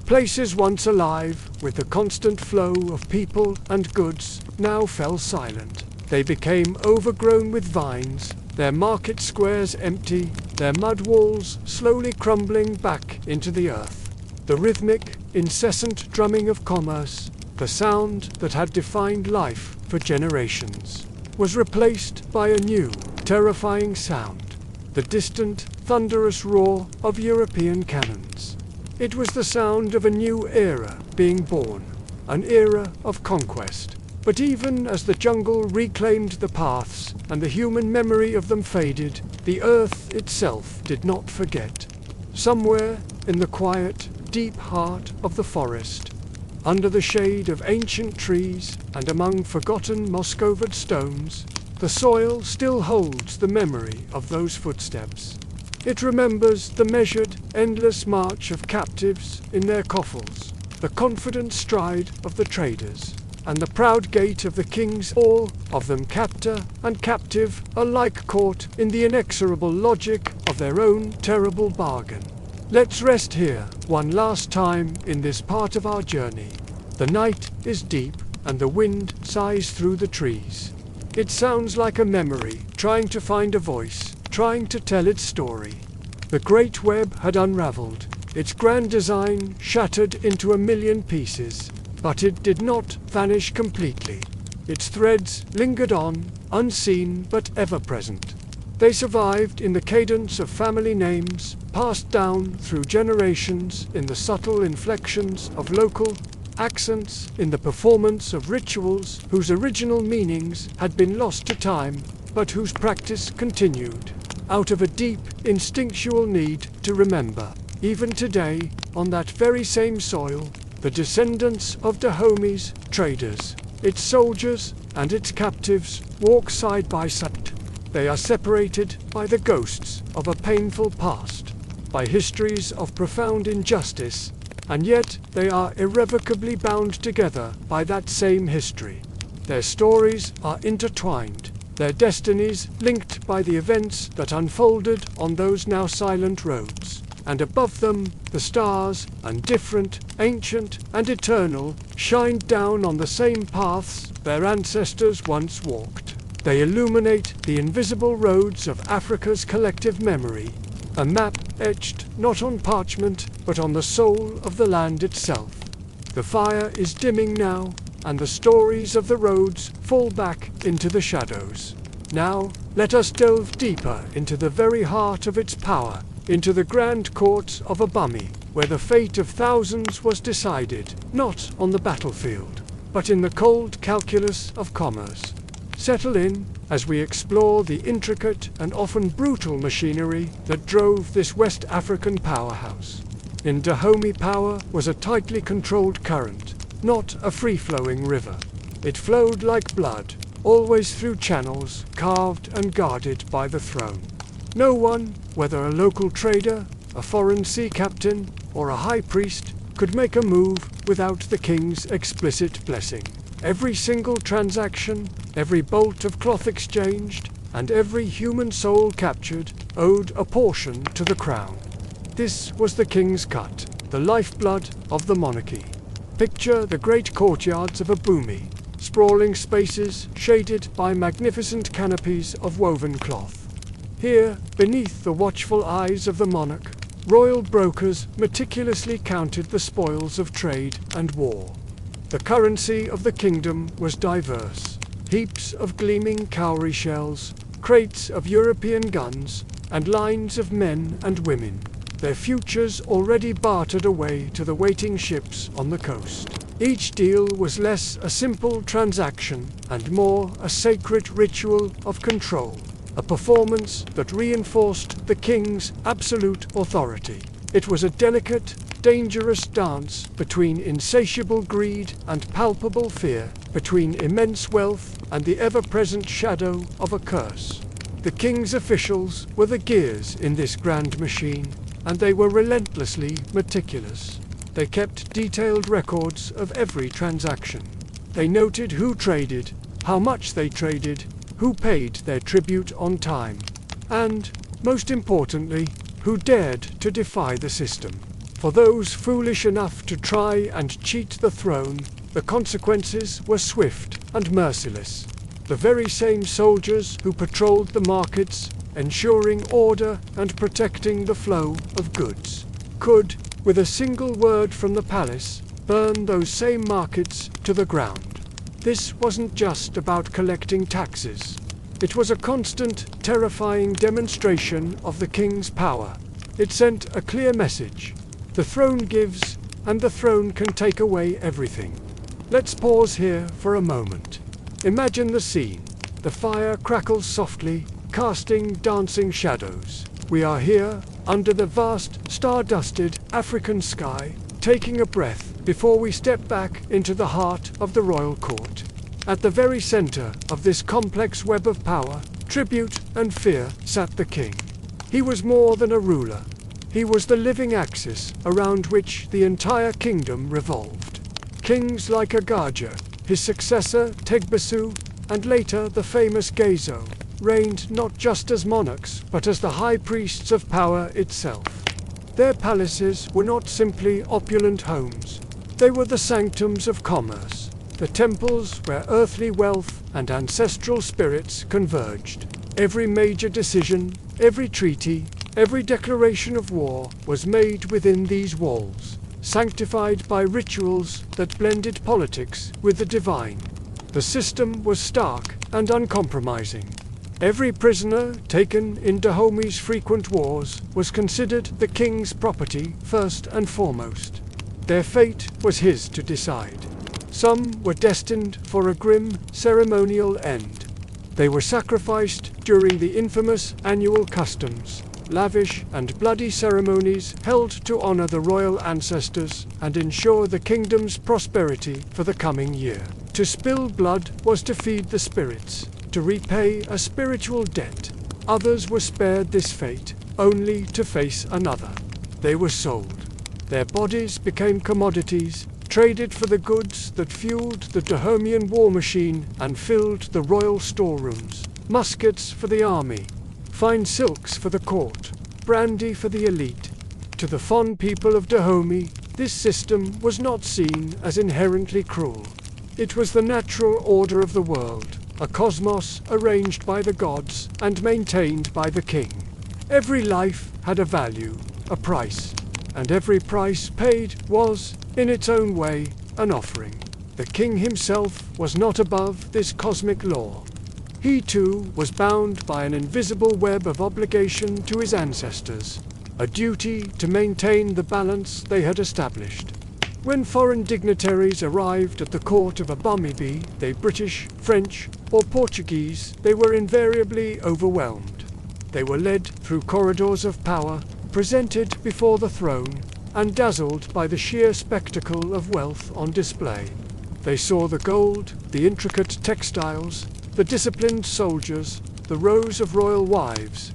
Places once alive with the constant flow of people and goods now fell silent. They became overgrown with vines, their market squares empty, their mud walls slowly crumbling back into the earth. The rhythmic, incessant drumming of commerce, the sound that had defined life for generations, was replaced by a new, terrifying sound, the distant, thunderous roar of European cannons. It was the sound of a new era being born, an era of conquest. But even as the jungle reclaimed the paths and the human memory of them faded, the earth itself did not forget. Somewhere in the quiet, deep heart of the forest, under the shade of ancient trees and among forgotten moss-covered stones, the soil still holds the memory of those footsteps. It remembers the measured, endless march of captives in their coffles, the confident stride of the traders, and the proud gait of the kings, all of them captor and captive alike caught in the inexorable logic of their own terrible bargain. Let's rest here one last time in this part of our journey. The night is deep and the wind sighs through the trees. It sounds like a memory, trying to find a voice, trying to tell its story. The great web had unraveled, its grand design shattered into a million pieces, but it did not vanish completely. Its threads lingered on, unseen but ever-present. They survived in the cadence of family names, passed down through generations in the subtle inflections of local accents, in the performance of rituals whose original meanings had been lost to time, but whose practice continued, out of a deep, instinctual need to remember. Even today, on that very same soil, the descendants of Dahomey's traders, its soldiers and its captives, walk side by side. They are separated by the ghosts of a painful past, by histories of profound injustice, and yet they are irrevocably bound together by that same history. Their stories are intertwined, their destinies linked by the events that unfolded on those now silent roads. And above them, the stars, undifferent, ancient, and eternal, shined down on the same paths their ancestors once walked. They illuminate the invisible roads of Africa's collective memory, a map etched not on parchment, but on the soul of the land itself. The fire is dimming now, and the stories of the roads fall back into the shadows. Now, let us delve deeper into the very heart of its power, into the grand courts of Abumi, where the fate of thousands was decided, not on the battlefield, but in the cold calculus of commerce. Settle in as we explore the intricate and often brutal machinery that drove this West African powerhouse. In Dahomey, power was a tightly controlled current, not a free-flowing river. It flowed like blood, always through channels carved and guarded by the throne. No one, whether a local trader, a foreign sea captain, or a high priest, could make a move without the king's explicit blessing. Every single transaction, every bolt of cloth exchanged, and every human soul captured owed a portion to the crown. This was the king's cut, the lifeblood of the monarchy. Picture the great courtyards of Abumi, sprawling spaces shaded by magnificent canopies of woven cloth. Here, beneath the watchful eyes of the monarch, royal brokers meticulously counted the spoils of trade and war. The currency of the kingdom was diverse. Heaps of gleaming cowrie shells, crates of European guns, and lines of men and women, their futures already bartered away to the waiting ships on the coast. Each deal was less a simple transaction and more a sacred ritual of control, a performance that reinforced the king's absolute authority. It was a delicate, dangerous dance between insatiable greed and palpable fear, between immense wealth and the ever-present shadow of a curse. The king's officials were the gears in this grand machine, and they were relentlessly meticulous. They kept detailed records of every transaction. They noted who traded, how much they traded, who paid their tribute on time, and, most importantly, who dared to defy the system. For those foolish enough to try and cheat the throne, the consequences were swift and merciless. The very same soldiers who patrolled the markets, ensuring order and protecting the flow of goods, could, with a single word from the palace, burn those same markets to the ground. This wasn't just about collecting taxes. It was a constant, terrifying demonstration of the king's power. It sent a clear message. The throne gives, and the throne can take away everything. Let's pause here for a moment. Imagine the scene. The fire crackles softly, casting dancing shadows. We are here, under the vast, star-dusted African sky, taking a breath before we step back into the heart of the royal court. At the very center of this complex web of power, tribute and fear sat the king. He was more than a ruler. He was the living axis around which the entire kingdom revolved. Kings like Agaja, his successor Tegbesu, and later the famous Gezo, reigned not just as monarchs but as the high priests of power itself. Their palaces were not simply opulent homes. They were the sanctums of commerce, the temples where earthly wealth and ancestral spirits converged. Every major decision, every treaty, every declaration of war was made within these walls, sanctified by rituals that blended politics with the divine. The system was stark and uncompromising. Every prisoner taken in Dahome's frequent wars was considered the king's property first and foremost. Their fate was his to decide. Some were destined for a grim ceremonial end. They were sacrificed during the infamous annual customs, lavish and bloody ceremonies held to honor the royal ancestors and ensure the kingdom's prosperity for the coming year. To spill blood was to feed the spirits, to repay a spiritual debt. Others were spared this fate, only to face another. They were sold. Their bodies became commodities, traded for the goods that fueled the Dahomean war machine and filled the royal storerooms. Muskets for the army, fine silks for the court, brandy for the elite. To the fond people of Dahomey, this system was not seen as inherently cruel. It was the natural order of the world, a cosmos arranged by the gods and maintained by the king. Every life had a value, a price, and every price paid was, in its own way, an offering. The king himself was not above this cosmic law. He too was bound by an invisible web of obligation to his ancestors, a duty to maintain the balance they had established. When foreign dignitaries arrived at the court of a Baobab, they British, French, or Portuguese, they were invariably overwhelmed. They were led through corridors of power, presented before the throne, and dazzled by the sheer spectacle of wealth on display. They saw the gold, the intricate textiles, the disciplined soldiers, the rows of royal wives.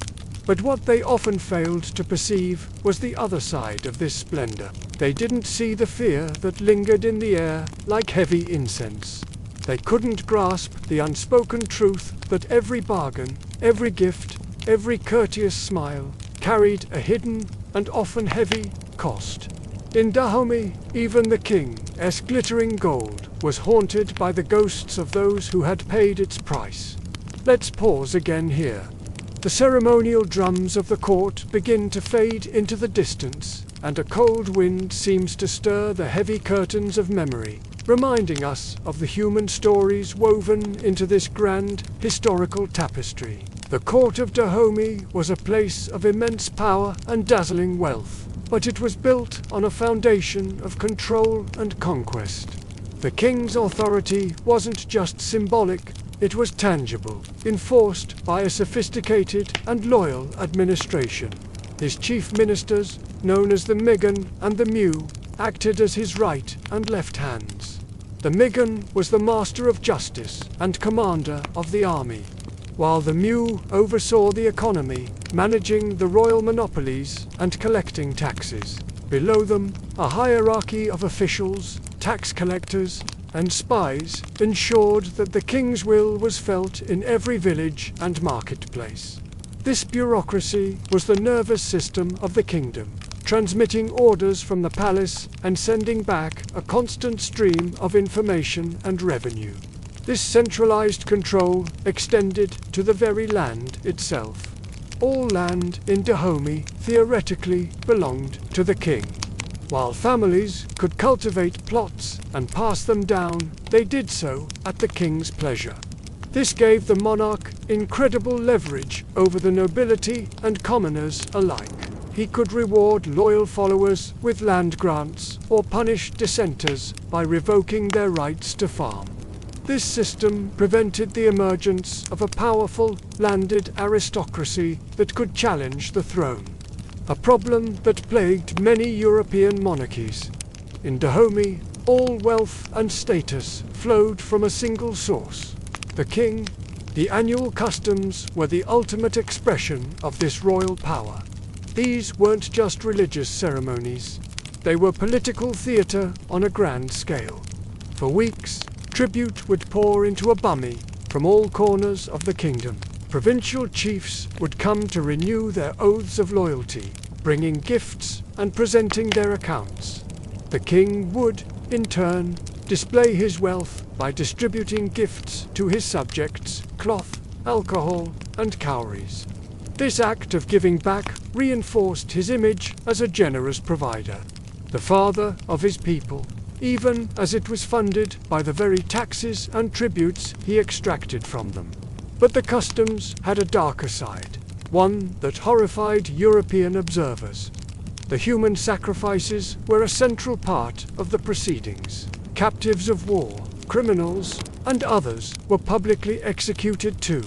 But what they often failed to perceive was the other side of this splendor. They didn't see the fear that lingered in the air like heavy incense. They couldn't grasp the unspoken truth that every bargain, every gift, every courteous smile carried a hidden and often heavy cost. In Dahomey, even the king's glittering gold was haunted by the ghosts of those who had paid its price. Let's pause again here. The ceremonial drums of the court begin to fade into the distance, and a cold wind seems to stir the heavy curtains of memory, reminding us of the human stories woven into this grand historical tapestry. The court of Dahomey was a place of immense power and dazzling wealth, but it was built on a foundation of control and conquest. The king's authority wasn't just symbolic, it was tangible, enforced by a sophisticated and loyal administration. His chief ministers, known as the Miggan and the Mew, acted as his right and left hands. The Miggan was the master of justice and commander of the army, while the Mew oversaw the economy, managing the royal monopolies and collecting taxes. Below them, a hierarchy of officials, tax collectors, and spies ensured that the king's will was felt in every village and marketplace. This bureaucracy was the nervous system of the kingdom, transmitting orders from the palace and sending back a constant stream of information and revenue. This centralized control extended to the very land itself. All land in Dahomey theoretically belonged to the king. While families could cultivate plots and pass them down, they did so at the king's pleasure. This gave the monarch incredible leverage over the nobility and commoners alike. He could reward loyal followers with land grants or punish dissenters by revoking their rights to farm. This system prevented the emergence of a powerful, landed aristocracy that could challenge the throne, a problem that plagued many European monarchies. In Dahomey, all wealth and status flowed from a single source, the king. The annual customs were the ultimate expression of this royal power. These weren't just religious ceremonies, they were political theatre on a grand scale. For weeks, tribute would pour into a bummy from all corners of the kingdom. Provincial chiefs would come to renew their oaths of loyalty, bringing gifts and presenting their accounts. The king would, in turn, display his wealth by distributing gifts to his subjects, cloth, alcohol, and cowries. This act of giving back reinforced his image as a generous provider, the father of his people, even as it was funded by the very taxes and tributes he extracted from them. But the customs had a darker side, one that horrified European observers. The human sacrifices were a central part of the proceedings. Captives of war, criminals, and others were publicly executed to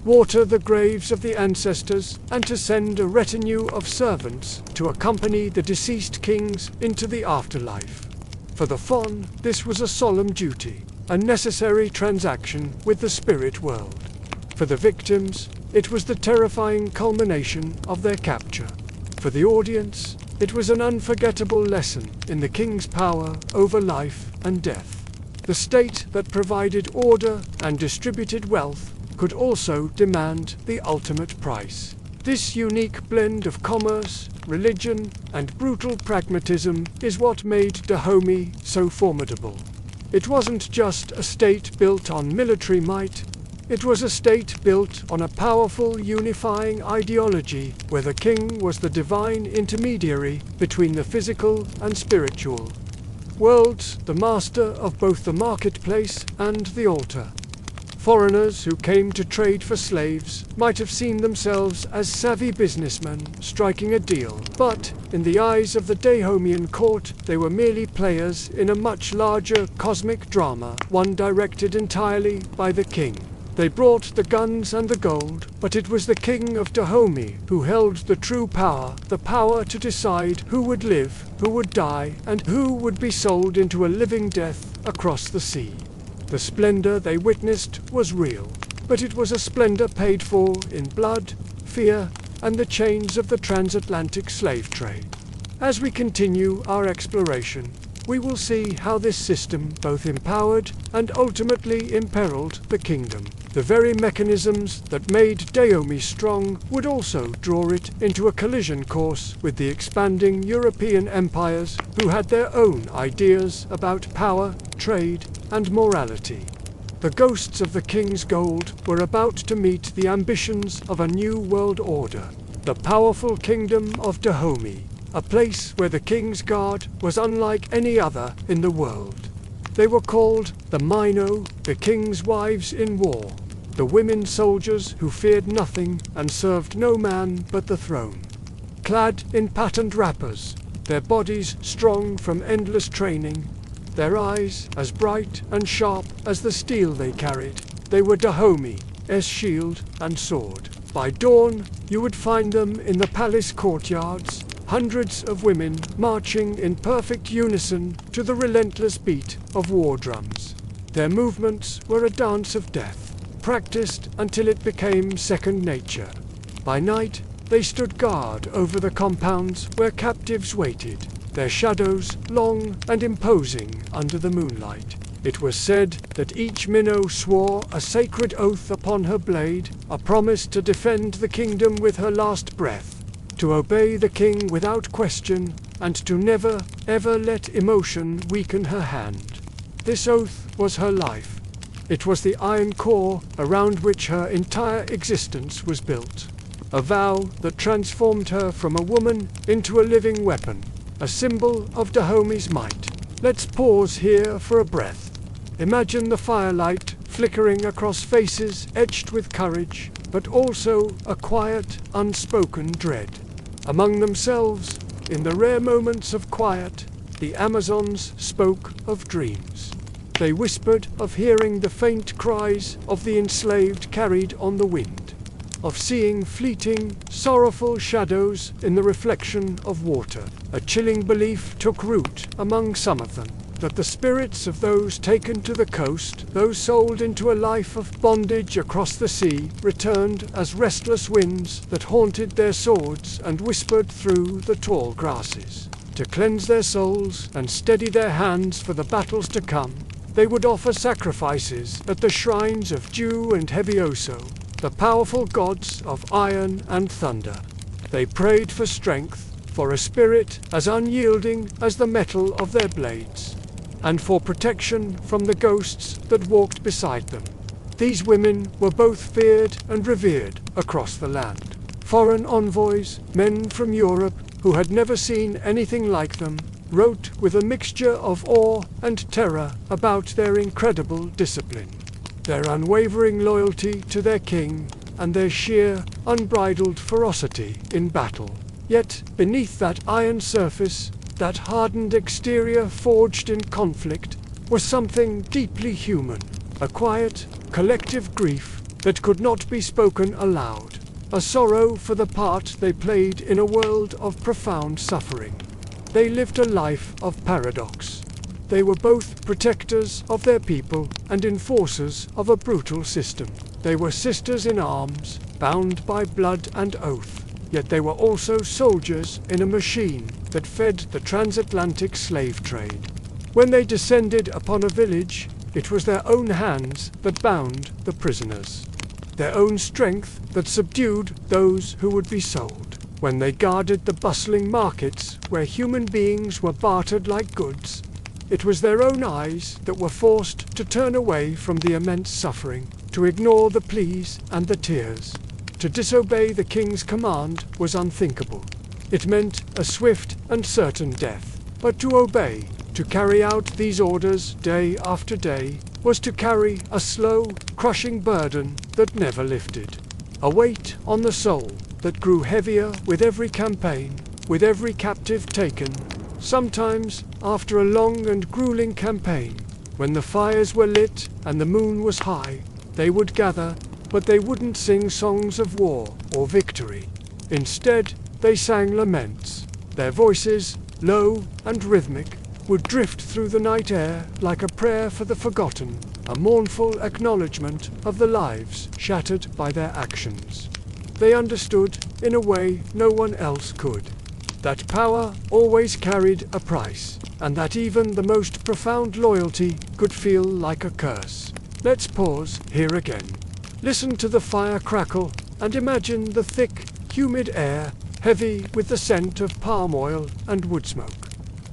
water the graves of the ancestors and to send a retinue of servants to accompany the deceased kings into the afterlife. For the Fon, this was a solemn duty, a necessary transaction with the spirit world. For the victims, it was the terrifying culmination of their capture. For the audience, it was an unforgettable lesson in the king's power over life and death. The state that provided order and distributed wealth could also demand the ultimate price. This unique blend of commerce, religion, and brutal pragmatism is what made Dahomey so formidable. It wasn't just a state built on military might, it was a state built on a powerful unifying ideology where the king was the divine intermediary between the physical and spiritual worlds, the master of both the marketplace and the altar. Foreigners who came to trade for slaves might have seen themselves as savvy businessmen striking a deal, but in the eyes of the Dahomean court, they were merely players in a much larger cosmic drama, one directed entirely by the king. They brought the guns and the gold, but it was the king of Dahomey who held the true power, the power to decide who would live, who would die, and who would be sold into a living death across the sea. The splendor they witnessed was real, but it was a splendor paid for in blood, fear, and the chains of the transatlantic slave trade. As we continue our exploration, we will see how this system both empowered and ultimately imperiled the kingdom. The very mechanisms that made Dahomey strong would also draw it into a collision course with the expanding European empires who had their own ideas about power, trade, and morality. The ghosts of the king's gold were about to meet the ambitions of a new world order, the powerful kingdom of Dahomey, a place where the king's guard was unlike any other in the world. They were called the Mino, the king's wives in war, the women soldiers who feared nothing and served no man but the throne. Clad in patterned wrappers, their bodies strong from endless training, their eyes as bright and sharp as the steel they carried, they were Dahomey, shield and sword. By dawn, you would find them in the palace courtyards, hundreds of women marching in perfect unison to the relentless beat of war drums. Their movements were a dance of death, practiced until it became second nature. By night, they stood guard over the compounds where captives waited, their shadows long and imposing under the moonlight. It was said that each minnow swore a sacred oath upon her blade, a promise to defend the kingdom with her last breath, to obey the king without question, and to never, ever let emotion weaken her hand. This oath was her life. It was the iron core around which her entire existence was built. A vow that transformed her from a woman into a living weapon, a symbol of Dahomey's might. Let's pause here for a breath. Imagine the firelight flickering across faces etched with courage, but also a quiet, unspoken dread. Among themselves, in the rare moments of quiet, the Amazons spoke of dreams. They whispered of hearing the faint cries of the enslaved carried on the wind, of seeing fleeting, sorrowful shadows in the reflection of water. A chilling belief took root among some of them, that the spirits of those taken to the coast, those sold into a life of bondage across the sea, returned as restless winds that haunted their swords and whispered through the tall grasses. To cleanse their souls and steady their hands for the battles to come, they would offer sacrifices at the shrines of Dew and Hevioso, the powerful gods of iron and thunder. They prayed for strength, for a spirit as unyielding as the metal of their blades, and for protection from the ghosts that walked beside them. These women were both feared and revered across the land. Foreign envoys, men from Europe who had never seen anything like them, wrote with a mixture of awe and terror about their incredible discipline, their unwavering loyalty to their king, and their sheer, unbridled ferocity in battle. Yet, beneath that iron surface, that hardened exterior forged in conflict, was something deeply human, a quiet, collective grief that could not be spoken aloud, a sorrow for the part they played in a world of profound suffering. They lived a life of paradox. They were both protectors of their people and enforcers of a brutal system. They were sisters in arms, bound by blood and oath, yet they were also soldiers in a machine that fed the transatlantic slave trade. When they descended upon a village, it was their own hands that bound the prisoners, their own strength that subdued those who would be sold. When they guarded the bustling markets where human beings were bartered like goods, it was their own eyes that were forced to turn away from the immense suffering, to ignore the pleas and the tears. To disobey the king's command was unthinkable. It meant a swift and certain death. But to obey, to carry out these orders day after day, was to carry a slow, crushing burden that never lifted. A weight on the soul that grew heavier with every campaign, with every captive taken. Sometimes, after a long and grueling campaign, when the fires were lit and the moon was high, they would gather, but they wouldn't sing songs of war or victory. Instead, they sang laments. Their voices, low and rhythmic, would drift through the night air like a prayer for the forgotten, a mournful acknowledgement of the lives shattered by their actions. They understood, in a way no one else could, that power always carried a price, and that even the most profound loyalty could feel like a curse. Let's pause here again. Listen to the fire crackle, and imagine the thick, humid air, heavy with the scent of palm oil and wood smoke.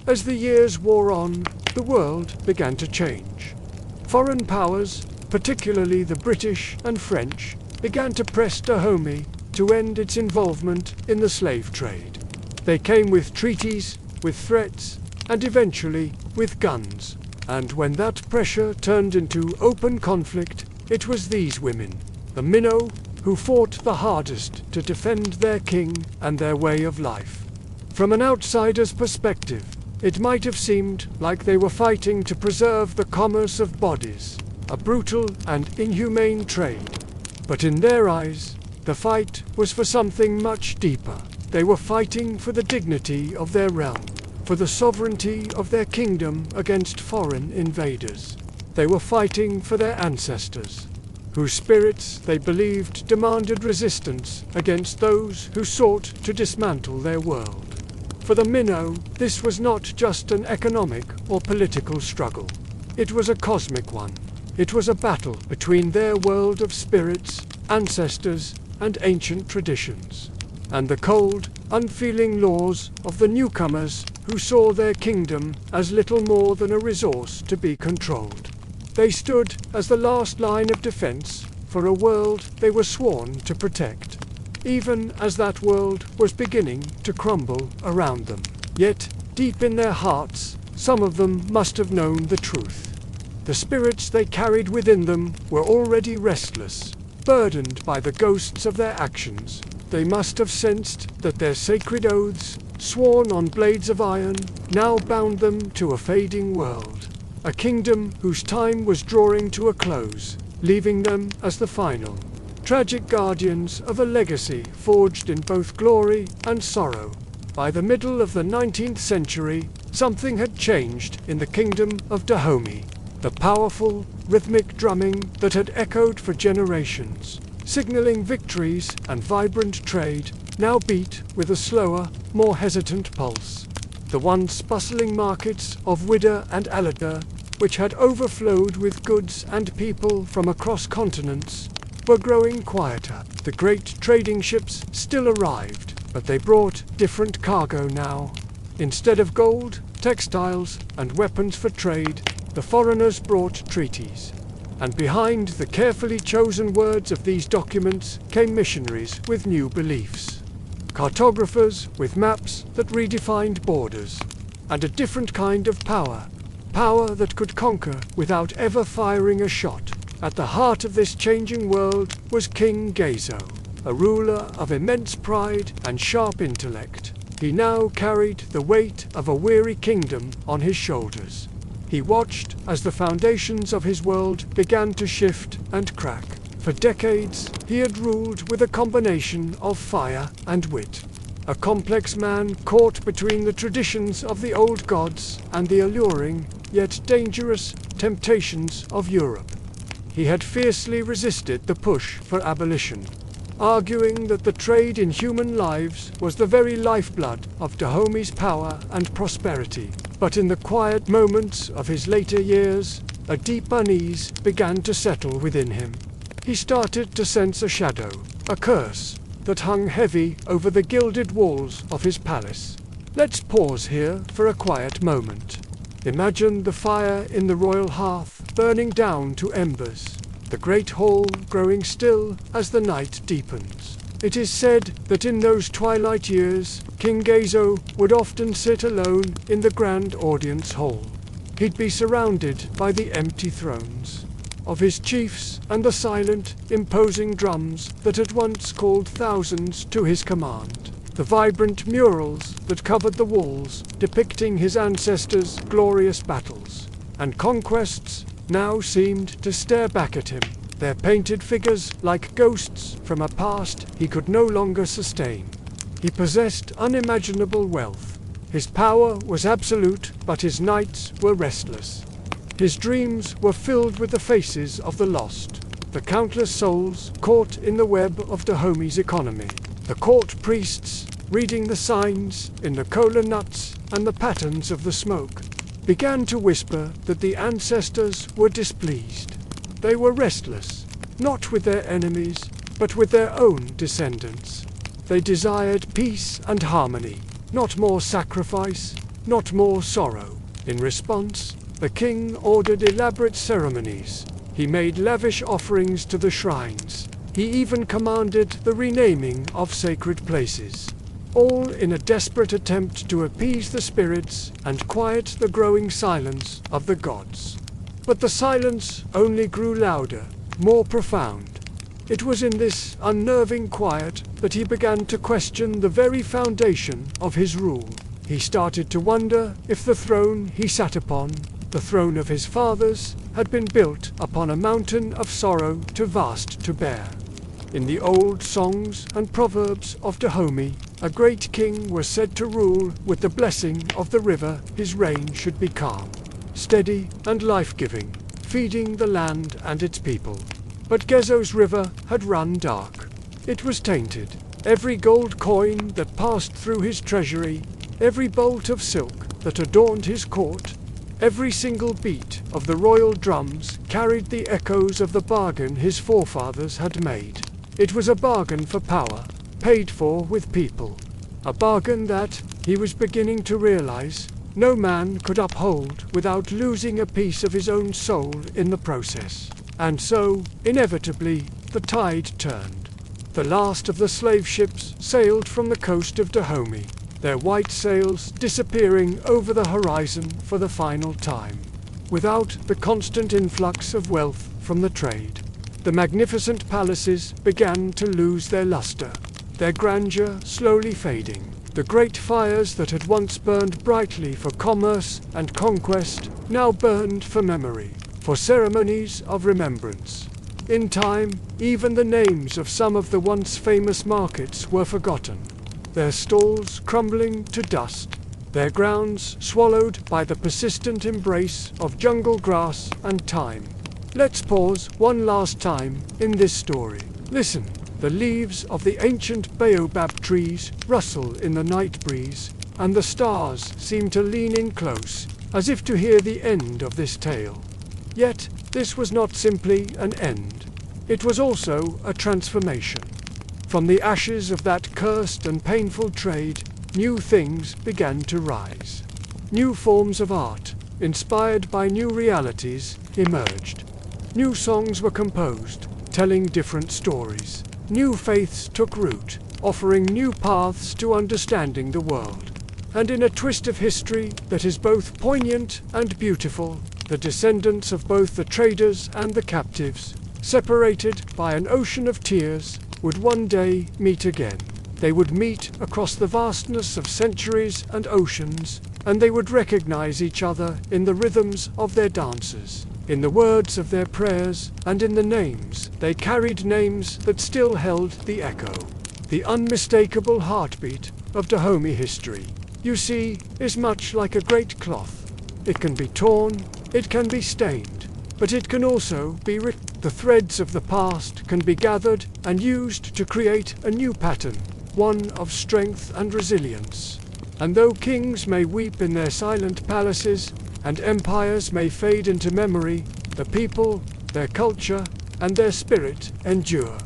As the years wore on, the world began to change. Foreign powers, particularly the British and French, began to press Dahomey to end its involvement in the slave trade. They came with treaties, with threats, and eventually with guns. And when that pressure turned into open conflict, it was these women, the Minnow, who fought the hardest to defend their king and their way of life. From an outsider's perspective, it might have seemed like they were fighting to preserve the commerce of bodies, a brutal and inhumane trade. But in their eyes, the fight was for something much deeper. They were fighting for the dignity of their realm, for the sovereignty of their kingdom against foreign invaders. They were fighting for their ancestors, whose spirits they believed demanded resistance against those who sought to dismantle their world. For the Minnow, this was not just an economic or political struggle. It was a cosmic one. It was a battle between their world of spirits, ancestors, and ancient traditions, and the cold, unfeeling laws of the newcomers who saw their kingdom as little more than a resource to be controlled. They stood as the last line of defense for a world they were sworn to protect, even as that world was beginning to crumble around them. Yet, deep in their hearts, some of them must have known the truth. The spirits they carried within them were already restless, burdened by the ghosts of their actions. They must have sensed that their sacred oaths, sworn on blades of iron, now bound them to a fading world, a kingdom whose time was drawing to a close, leaving them as the final, tragic guardians of a legacy forged in both glory and sorrow. By the middle of the 19th century, something had changed in the kingdom of Dahomey. The powerful, rhythmic drumming that had echoed for generations, signaling victories and vibrant trade, now beat with a slower, more hesitant pulse. The once bustling markets of Wida and Alada, which had overflowed with goods and people from across continents, were growing quieter. The great trading ships still arrived, but they brought different cargo now. Instead of gold, textiles, and weapons for trade, the foreigners brought treaties. And behind the carefully chosen words of these documents came missionaries with new beliefs, cartographers with maps that redefined borders, and a different kind of power, power that could conquer without ever firing a shot. At the heart of this changing world was King Gezo, a ruler of immense pride and sharp intellect. He now carried the weight of a weary kingdom on his shoulders. He watched as the foundations of his world began to shift and crack. For decades, he had ruled with a combination of fire and wit. A complex man caught between the traditions of the old gods and the alluring, yet dangerous, temptations of Europe. He had fiercely resisted the push for abolition, arguing that the trade in human lives was the very lifeblood of Dahomey's power and prosperity. But in the quiet moments of his later years, a deep unease began to settle within him. He started to sense a shadow, a curse, that hung heavy over the gilded walls of his palace. Let's pause here for a quiet moment. Imagine the fire in the royal hearth burning down to embers, the great hall growing still as the night deepens. It is said that in those twilight years, King Gezo would often sit alone in the grand audience hall. He'd be surrounded by the empty thrones of his chiefs and the silent, imposing drums that had once called thousands to his command. The vibrant murals that covered the walls depicting his ancestors' glorious battles and conquests now seemed to stare back at him, their painted figures like ghosts from a past he could no longer sustain. He possessed unimaginable wealth. His power was absolute, but his nights were restless. His dreams were filled with the faces of the lost, the countless souls caught in the web of Dahomey's economy, the court priests reading the signs in the kola nuts and the patterns of the smoke, began to whisper that the ancestors were displeased. They were restless, not with their enemies, but with their own descendants. They desired peace and harmony, not more sacrifice, not more sorrow. In response, the king ordered elaborate ceremonies. He made lavish offerings to the shrines. He even commanded the renaming of sacred places. all in a desperate attempt to appease the spirits and quiet the growing silence of the gods. But the silence only grew louder, more profound. It was in this unnerving quiet that he began to question the very foundation of his rule. He started to wonder if the throne he sat upon, the throne of his fathers, had been built upon a mountain of sorrow too vast to bear. In the old songs and proverbs of Dahomey, a great king was said to rule with the blessing of the river. His reign should be calm, steady and life-giving, feeding the land and its people. But Gezo's river had run dark. It was tainted. Every gold coin that passed through his treasury, every bolt of silk that adorned his court, every single beat of the royal drums carried the echoes of the bargain his forefathers had made. It was a bargain for power, paid for with people. A bargain that, he was beginning to realize, no man could uphold without losing a piece of his own soul in the process. And so, inevitably, the tide turned. The last of the slave ships sailed from the coast of Dahomey, their white sails disappearing over the horizon for the final time. Without the constant influx of wealth from the trade, the magnificent palaces began to lose their luster, their grandeur slowly fading. The great fires that had once burned brightly for commerce and conquest now burned for memory, for ceremonies of remembrance. In time, even the names of some of the once famous markets were forgotten, their stalls crumbling to dust, their grounds swallowed by the persistent embrace of jungle grass and time. Let's pause one last time in this story. Listen, the leaves of the ancient Baobab trees rustle in the night breeze, and the stars seem to lean in close, as if to hear the end of this tale. Yet, this was not simply an end. It was also a transformation. From the ashes of that cursed and painful trade, new things began to rise. New forms of art, inspired by new realities, emerged. New songs were composed, telling different stories. New faiths took root, offering new paths to understanding the world. And in a twist of history that is both poignant and beautiful, the descendants of both the traders and the captives, separated by an ocean of tears, would one day meet again. They would meet across the vastness of centuries and oceans, and they would recognize each other in the rhythms of their dances, in the words of their prayers, and in the names. They carried names that still held the echo, the unmistakable heartbeat of Dahomey history. You see, is much like a great cloth. It can be torn, it can be stained, but it can also be written. The threads of the past can be gathered and used to create a new pattern, one of strength and resilience. And though kings may weep in their silent palaces, and empires may fade into memory, the people, their culture, and their spirit endure.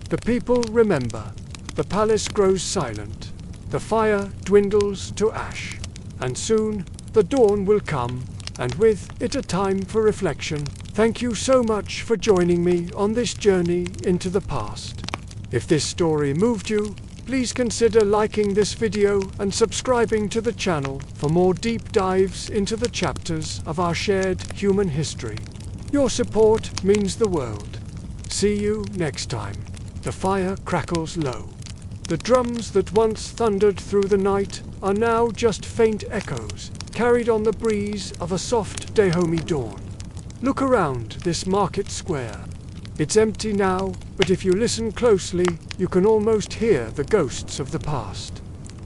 The people remember. The palace grows silent. The fire dwindles to ash. And soon, the dawn will come, and with it a time for reflection. Thank you so much for joining me on this journey into the past. If this story moved you, please consider liking this video and subscribing to the channel for more deep dives into the chapters of our shared human history. Your support means the world. See you next time. The fire crackles low. The drums that once thundered through the night are now just faint echoes, carried on the breeze of a soft Dahomey dawn. Look around this market square. It's empty now, but if you listen closely, you can almost hear the ghosts of the past.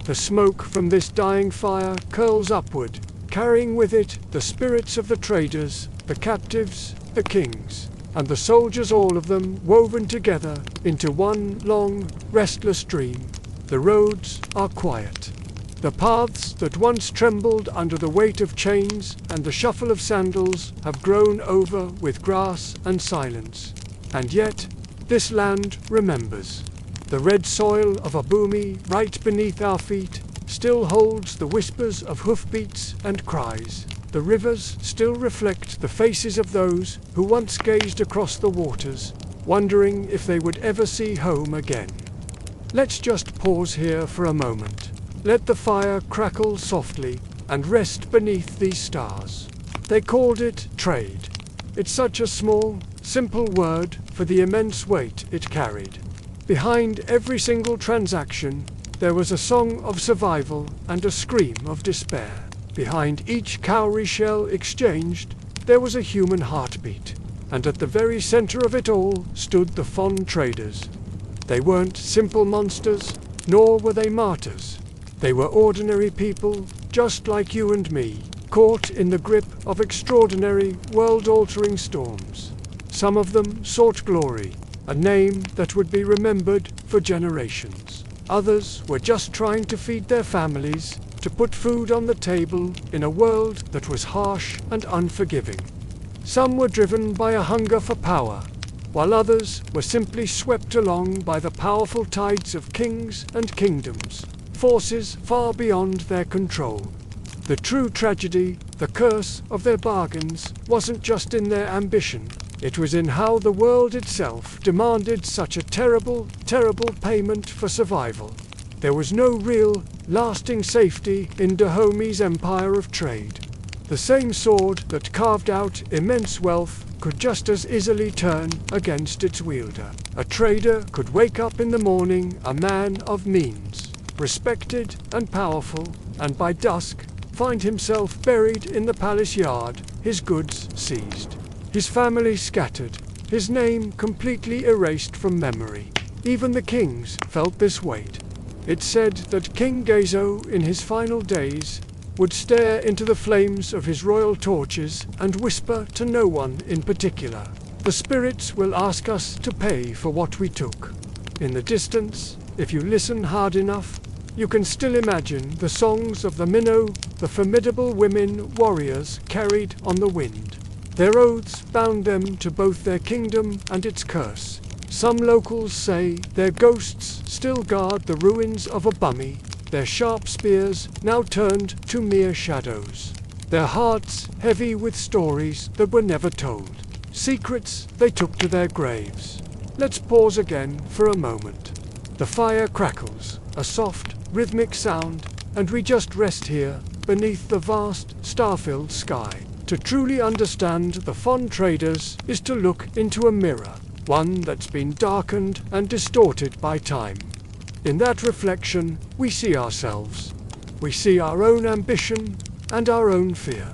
The smoke from this dying fire curls upward, carrying with it the spirits of the traders, the captives, the kings, and the soldiers, all of them woven together into one long, restless dream. The roads are quiet. The paths that once trembled under the weight of chains and the shuffle of sandals have grown over with grass and silence. And yet, this land remembers. The red soil of Abumi, right beneath our feet, still holds the whispers of hoofbeats and cries. The rivers still reflect the faces of those who once gazed across the waters, wondering if they would ever see home again. Let's just pause here for a moment. let the fire crackle softly and rest beneath these stars. They called it trade. It's such a small, simple word for the immense weight it carried. Behind every single transaction, there was a song of survival and a scream of despair. Behind each cowrie shell exchanged, there was a human heartbeat. And at the very center of it all stood the fond traders. They weren't simple monsters, nor were they martyrs. They were ordinary people, just like you and me, caught in the grip of extraordinary, world-altering storms. Some of them sought glory, a name that would be remembered for generations. Others were just trying to feed their families, to put food on the table in a world that was harsh and unforgiving. Some were driven by a hunger for power, while others were simply swept along by the powerful tides of kings and kingdoms, forces far beyond their control. The true tragedy, the curse of their bargains, wasn't just in their ambition. It was in how the world itself demanded such a terrible, terrible payment for survival. There was no real, lasting safety in Dahome's empire of trade. The same sword that carved out immense wealth could just as easily turn against its wielder. A trader could wake up in the morning a man of means, respected and powerful, and by dusk find himself buried in the palace yard, his goods seized, his family scattered, his name completely erased from memory. Even the kings felt this weight. It's said that King Gezo, in his final days, would stare into the flames of his royal torches and whisper to no one in particular, "The spirits will ask us to pay for what we took." In the distance, if you listen hard enough, you can still imagine the songs of the minnow, the formidable women warriors carried on the wind. Their oaths bound them to both their kingdom and its curse. Some locals say their ghosts still guard the ruins of Abumi, their sharp spears now turned to mere shadows. Their hearts heavy with stories that were never told, secrets they took to their graves. Let's pause again for a moment. The fire crackles, a soft, rhythmic sound, and we just rest here, beneath the vast, star-filled sky. To truly understand the fond traders is to look into a mirror, one that's been darkened and distorted by time. In that reflection, we see ourselves. We see our own ambition and our own fear.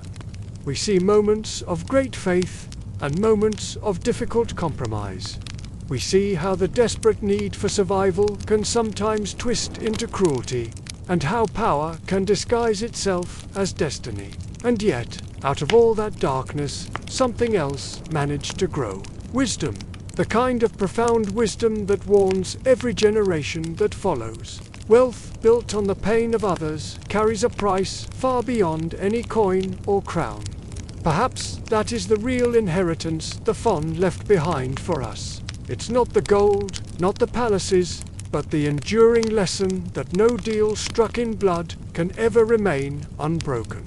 We see moments of great faith and moments of difficult compromise. We see how the desperate need for survival can sometimes twist into cruelty, and how power can disguise itself as destiny. And yet, out of all that darkness, something else managed to grow. Wisdom. The kind of profound wisdom that warns every generation that follows. Wealth built on the pain of others carries a price far beyond any coin or crown. Perhaps that is the real inheritance the fond left behind for us. It's not the gold, not the palaces, but the enduring lesson that no deal struck in blood can ever remain unbroken.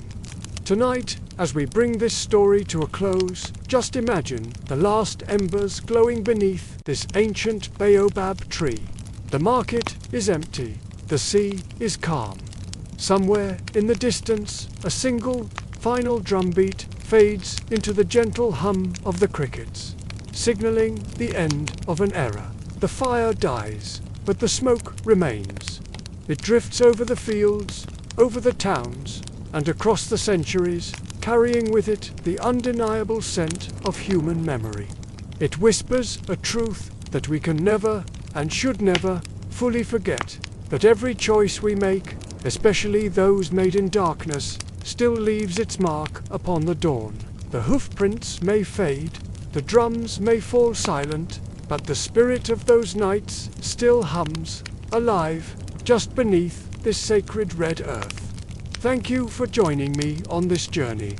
Tonight, as we bring this story to a close, just imagine the last embers glowing beneath this ancient baobab tree. The market is empty, the sea is calm. Somewhere in the distance, a single, final drumbeat fades into the gentle hum of the crickets, signaling the end of an era. The fire dies, but the smoke remains. It drifts over the fields, over the towns, and across the centuries, carrying with it the undeniable scent of human memory. It whispers a truth that we can never, and should never, fully forget, that every choice we make, especially those made in darkness, still leaves its mark upon the dawn. The hoofprints may fade, the drums may fall silent, but the spirit of those nights still hums, alive, just beneath this sacred red earth. Thank you for joining me on this journey.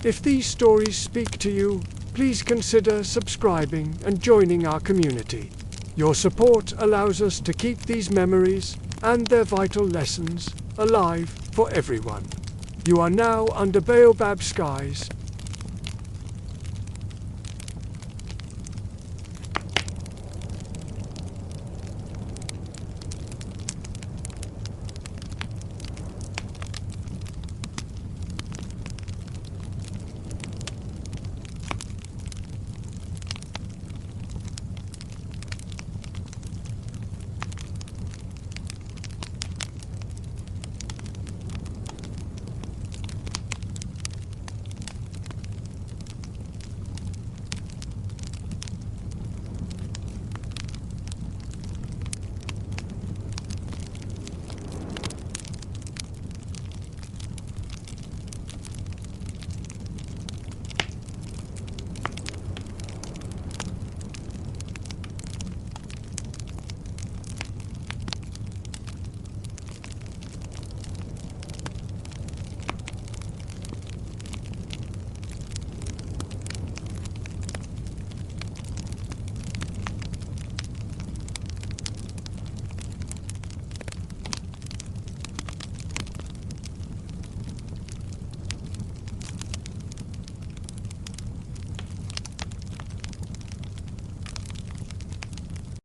If these stories speak to you, please consider subscribing and joining our community. Your support allows us to keep these memories and their vital lessons alive for everyone. You are now under baobab skies,